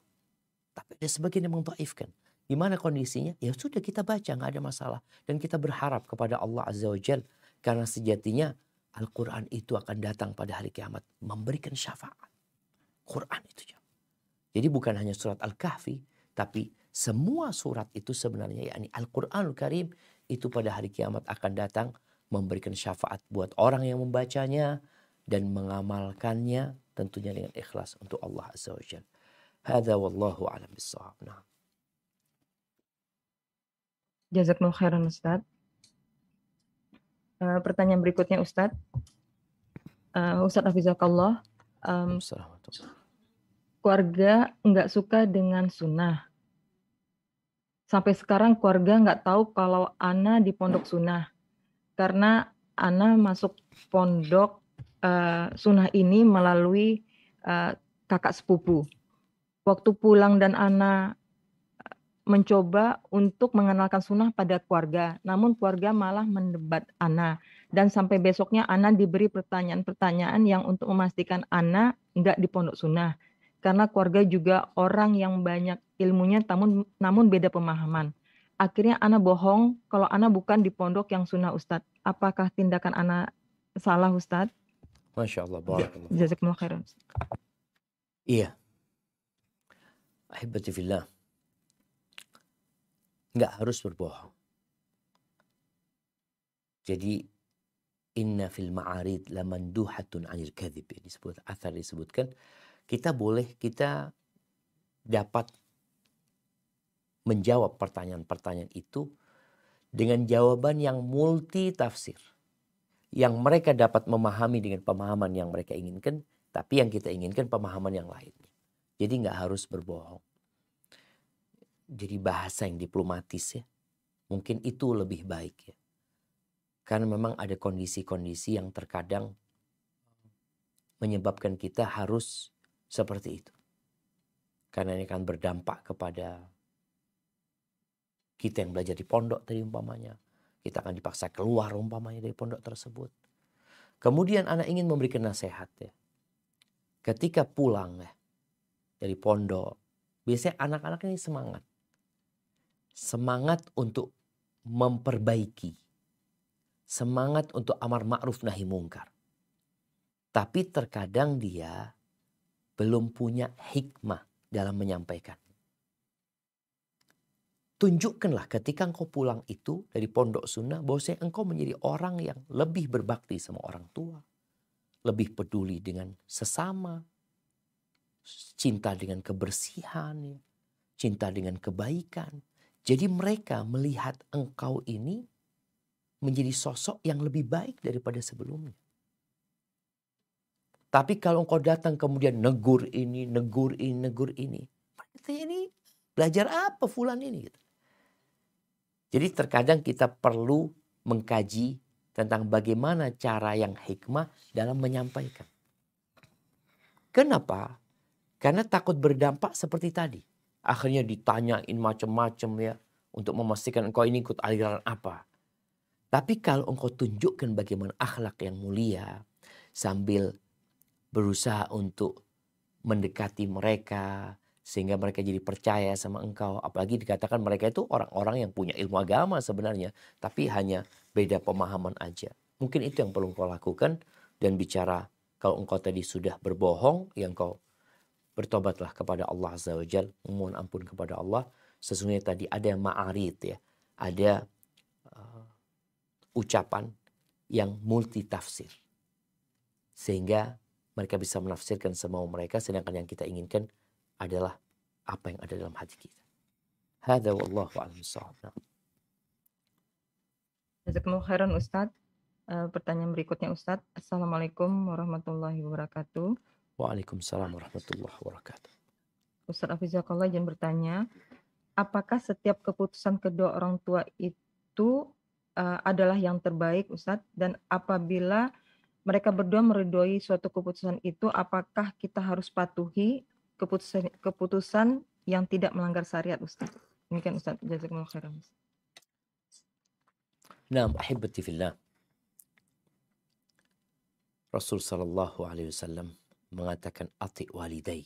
Tapi ada sebagian yang mendhaifkan. Gimana kondisinya? Ya sudah kita baca, nggak ada masalah. Dan kita berharap kepada Allah Azza wa Jal. Karena sejatinya Al-Quran itu akan datang pada hari kiamat. Memberikan syafaat. Quran itu. Jadi bukan hanya surat Al-Kahfi. Tapi semua surat itu sebenarnya, yakni Al-Quranul Karim, itu pada hari kiamat akan datang memberikan syafaat buat orang yang membacanya dan mengamalkannya tentunya dengan ikhlas untuk Allah Azza wa Jalla. Hadza wallahu a'lam bissawab. Nah. Jazakumullah khairan, Ustaz. Pertanyaan berikutnya, Ustaz. Ustaz Hafizakallah. Keluarga nggak suka dengan sunnah. Sampai sekarang keluarga nggak tahu kalau Ana di pondok sunnah. Karena Ana masuk pondok sunnah ini melalui kakak sepupu. Waktu pulang dan Ana mencoba untuk mengenalkan sunnah pada keluarga. Namun keluarga malah mendebat Ana. Dan sampai besoknya Ana diberi pertanyaan-pertanyaan yang untuk memastikan Ana nggak di pondok sunnah. Karena keluarga juga orang yang banyak ilmunya namun beda pemahaman. Akhirnya Ana bohong kalau Ana bukan di pondok yang sunnah, Ustadz. Apakah tindakan Ana salah, Ustadz? Masya Allah. Barakallah. Jazakumullah khairan. Iya. Ahibati fillah. Nggak harus berbohong. Jadi inna fil ma'arid lamanduhatun 'anil kadhib. Disebutkan kita dapat menjawab pertanyaan-pertanyaan itu dengan jawaban yang multi tafsir. Yang mereka dapat memahami dengan pemahaman yang mereka inginkan, tapi yang kita inginkan pemahaman yang lainnya. Jadi nggak harus berbohong. Jadi bahasa yang diplomatis ya. Mungkin itu lebih baik ya. Karena memang ada kondisi-kondisi yang terkadang menyebabkan kita harus seperti itu. Karena ini akan berdampak kepada kita yang belajar di pondok tadi umpamanya. Kita akan dipaksa keluar umpamanya dari pondok tersebut. Kemudian anak ingin memberikan nasihat ya. Ketika pulang ya dari pondok, biasanya anak-anak ini semangat. Semangat untuk memperbaiki. Semangat untuk amar ma'ruf nahi mungkar. Tapi terkadang dia belum punya hikmah dalam menyampaikan. Tunjukkanlah ketika engkau pulang itu dari pondok sunnah bahwasanya engkau menjadi orang yang lebih berbakti sama orang tua. Lebih peduli dengan sesama. Cinta dengan kebersihan. Cinta dengan kebaikan. Jadi mereka melihat engkau ini menjadi sosok yang lebih baik daripada sebelumnya. Tapi kalau engkau datang kemudian negur ini. Berarti ini belajar apa fulan ini? Gitu. Jadi terkadang kita perlu mengkaji tentang bagaimana cara yang hikmah dalam menyampaikan. Kenapa? Karena takut berdampak seperti tadi. Akhirnya ditanyain macam-macam ya. Untuk memastikan engkau ini ikut aliran apa. Tapi kalau engkau tunjukkan bagaimana akhlak yang mulia. Sambil berusaha untuk mendekati mereka. Sehingga mereka jadi percaya sama engkau. Apalagi dikatakan mereka itu orang-orang yang punya ilmu agama sebenarnya. Tapi hanya beda pemahaman aja. Mungkin itu yang perlu engkau lakukan. Dan bicara kalau engkau tadi sudah berbohong. Ya engkau bertobatlah kepada Allah Azza wa Jal. Memohon ampun kepada Allah. Sesungguhnya tadi ada ma'arid ya. Ada ucapan yang multi tafsir. Sehingga mereka bisa menafsirkan semau mereka. Sedangkan yang kita inginkan adalah apa yang ada dalam hati kita. Hadza wallahu a'lam bissawab. Jazakumullah khairan Ustadz. Pertanyaan berikutnya Ustadz. Assalamualaikum warahmatullahi wabarakatuh. Waalaikumsalam warahmatullahi wabarakatuh. Ustadz Hafizakallah izin bertanya, apakah setiap keputusan kedua orang tua itu adalah yang terbaik Ustadz? Dan apabila mereka berdua meridhoi suatu keputusan itu, apakah kita harus patuhi keputusan yang tidak melanggar syariat Ustadz? Demikian Ustadz. Jazakumullah khairan. Naam, ahibati fillah. Rasul sallallahu alaihi wasallam mengatakan ati walidai.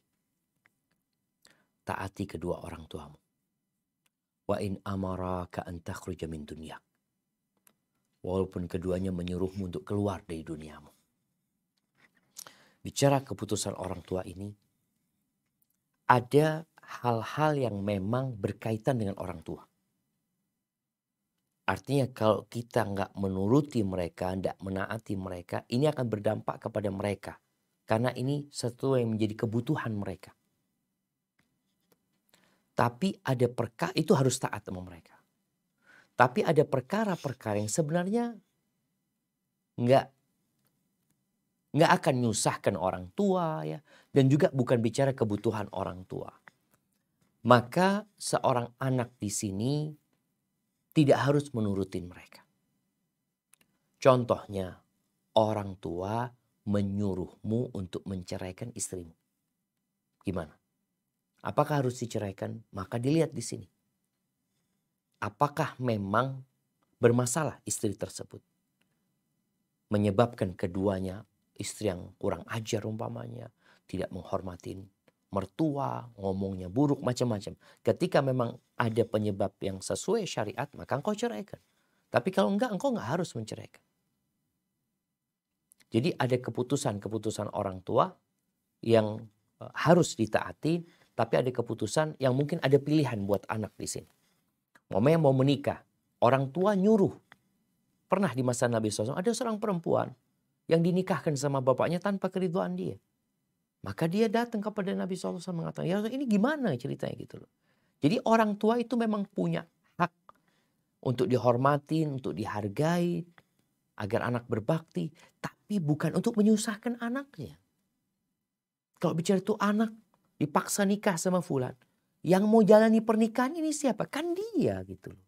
Taati kedua orang tuamu. Wa in amaraka an takhruja min dunyak. Walaupun keduanya menyuruhmu untuk keluar dari duniamu. Bicara keputusan orang tua ini, ada hal-hal yang memang berkaitan dengan orang tua. Artinya kalau kita nggak menuruti mereka, nggak menaati mereka, ini akan berdampak kepada mereka. Karena ini sesuatu yang menjadi kebutuhan mereka. Tapi ada perkara, itu harus taat sama mereka. Tapi ada perkara-perkara yang sebenarnya nggak akan menyusahkan orang tua ya. Dan juga bukan bicara kebutuhan orang tua. Maka seorang anak di sini tidak harus menurutin mereka. Contohnya, orang tua menyuruhmu untuk menceraikan istrimu. Gimana? Apakah harus diceraikan? Maka dilihat di sini. Apakah memang bermasalah istri tersebut? Menyebabkan keduanya istri yang kurang ajar umpamanya, tidak menghormatin mertua, ngomongnya buruk, macam-macam. Ketika memang ada penyebab yang sesuai syariat, maka engkau ceraikan. Tapi kalau enggak, engkau enggak harus menceraikan. Jadi ada keputusan-keputusan orang tua yang harus ditaati, tapi ada keputusan yang mungkin ada pilihan buat anak di sini. Mama yang mau menikah, orang tua nyuruh. Pernah di masa Nabi SAW ada seorang perempuan yang dinikahkan sama bapaknya tanpa keridhaan dia. Maka dia datang kepada Nabi SAW mengatakan, ya ini gimana ceritanya gitu loh. Jadi orang tua itu memang punya hak untuk dihormatin, untuk dihargai, agar anak berbakti. Tapi bukan untuk menyusahkan anaknya. Kalau bicara itu anak dipaksa nikah sama fulan. Yang mau jalani pernikahan ini siapa? Kan dia gitu loh.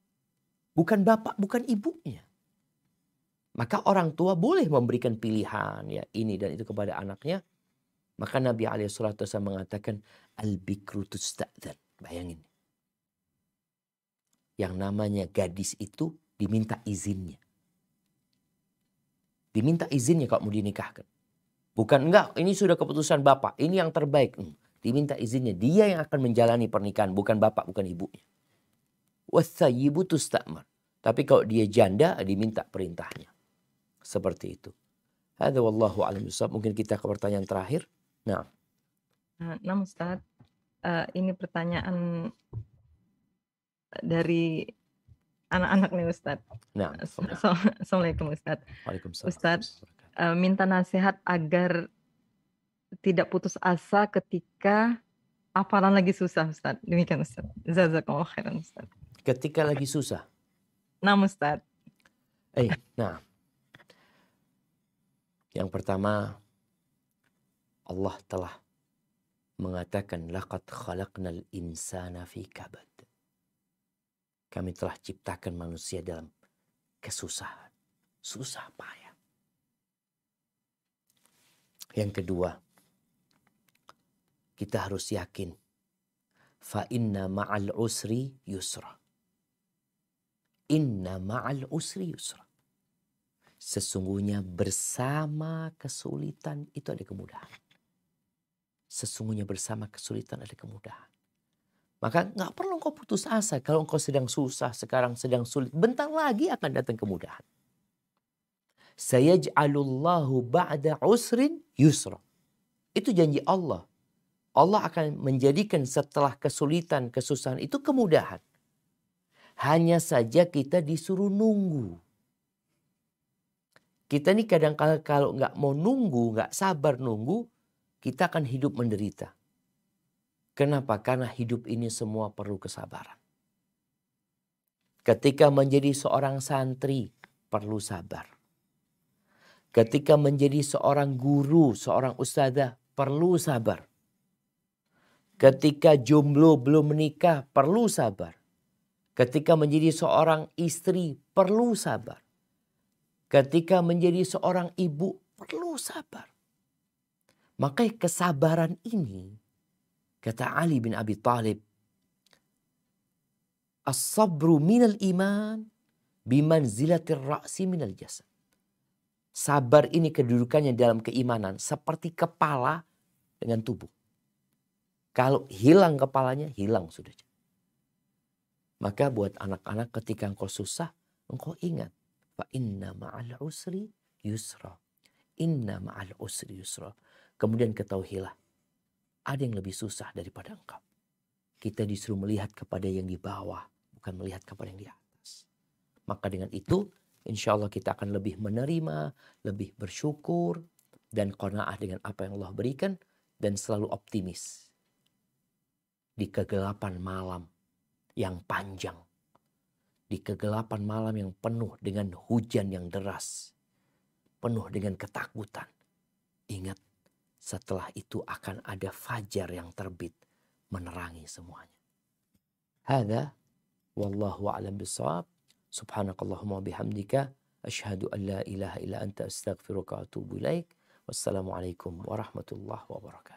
Bukan bapak, bukan ibunya. Maka orang tua boleh memberikan pilihan ya ini dan itu kepada anaknya. Maka Nabi SAW mengatakan al-bikru tusta'dzan. Bayangin. Yang namanya gadis itu diminta izinnya. Diminta izinnya kalau mau dinikahkan. Bukan enggak, ini sudah keputusan bapak, ini yang terbaik. Diminta izinnya, dia yang akan menjalani pernikahan, bukan bapak, bukan ibunya. Wathayyibu tusta'mar. Tapi kalau dia janda, diminta perintahnya. Seperti itu. Hadza wallahu a'lam bishawab. Mungkin kita ke pertanyaan terakhir. Nah, Ustaz, ini pertanyaan dari anak-anak nih Ustaz. nah. Assalamualaikum Ustaz. Waalaikumsalam. Ustaz, minta nasihat agar tidak putus asa ketika hafalan lagi susah Ustaz. Demikian Ustaz. Jazakallahu khairan Ustaz. Ketika lagi susah. Nah Ustaz. Nah. Yang pertama, Allah telah mengatakan laqad khalaqnal insana fi kabad. Kami telah ciptakan manusia dalam kesusahan. Susah payah. Yang kedua, kita harus yakin. Fa inna ma'al usri yusra. Inna ma'al usri yusra. Sesungguhnya bersama kesulitan itu ada kemudahan. Sesungguhnya bersama kesulitan ada kemudahan. Maka nggak perlu engkau putus asa. Kalau engkau sedang susah, sekarang sedang sulit, bentar lagi akan datang kemudahan. Sayaj'alullahu ba'da usrin yusra. Itu janji Allah. Allah akan menjadikan setelah kesulitan, kesusahan itu kemudahan. Hanya saja kita disuruh nunggu. Kita nih kadang-kadang kalau nggak mau nunggu, nggak sabar nunggu, kita akan hidup menderita. Kenapa? Karena hidup ini semua perlu kesabaran. Ketika menjadi seorang santri, perlu sabar. Ketika menjadi seorang guru, seorang ustadzah, perlu sabar. Ketika jomblo belum menikah, perlu sabar. Ketika menjadi seorang istri, perlu sabar. Ketika menjadi seorang ibu, perlu sabar. Maka kesabaran ini, kata Ali bin Abi Thalib, as-sabru minal iman bimanzilatir ra'si minal jasad. Sabar ini kedudukannya dalam keimanan seperti kepala dengan tubuh. Kalau hilang kepalanya, hilang sudah. Maka buat anak-anak ketika engkau susah, engkau ingat. Fa inna ma'al usri yusra. Inna ma'al usri yusra. Kemudian ketahuilah, ada yang lebih susah daripada engkau. Kita disuruh melihat kepada yang di bawah, bukan melihat kepada yang di atas. Maka dengan itu, insya Allah kita akan lebih menerima, lebih bersyukur, dan qanaah dengan apa yang Allah berikan, dan selalu optimis. Di kegelapan malam yang panjang, di kegelapan malam yang penuh dengan hujan yang deras, penuh dengan ketakutan, ingat, setelah itu akan ada fajar yang terbit menerangi semuanya. Hadza wallahu a'lam bishawab. Subhanakallahumma bihamdika asyhadu an la ilaha illa anta astaghfiruka wa atubu ilaik. Wassalamualaikum warahmatullahi wabarakatuh.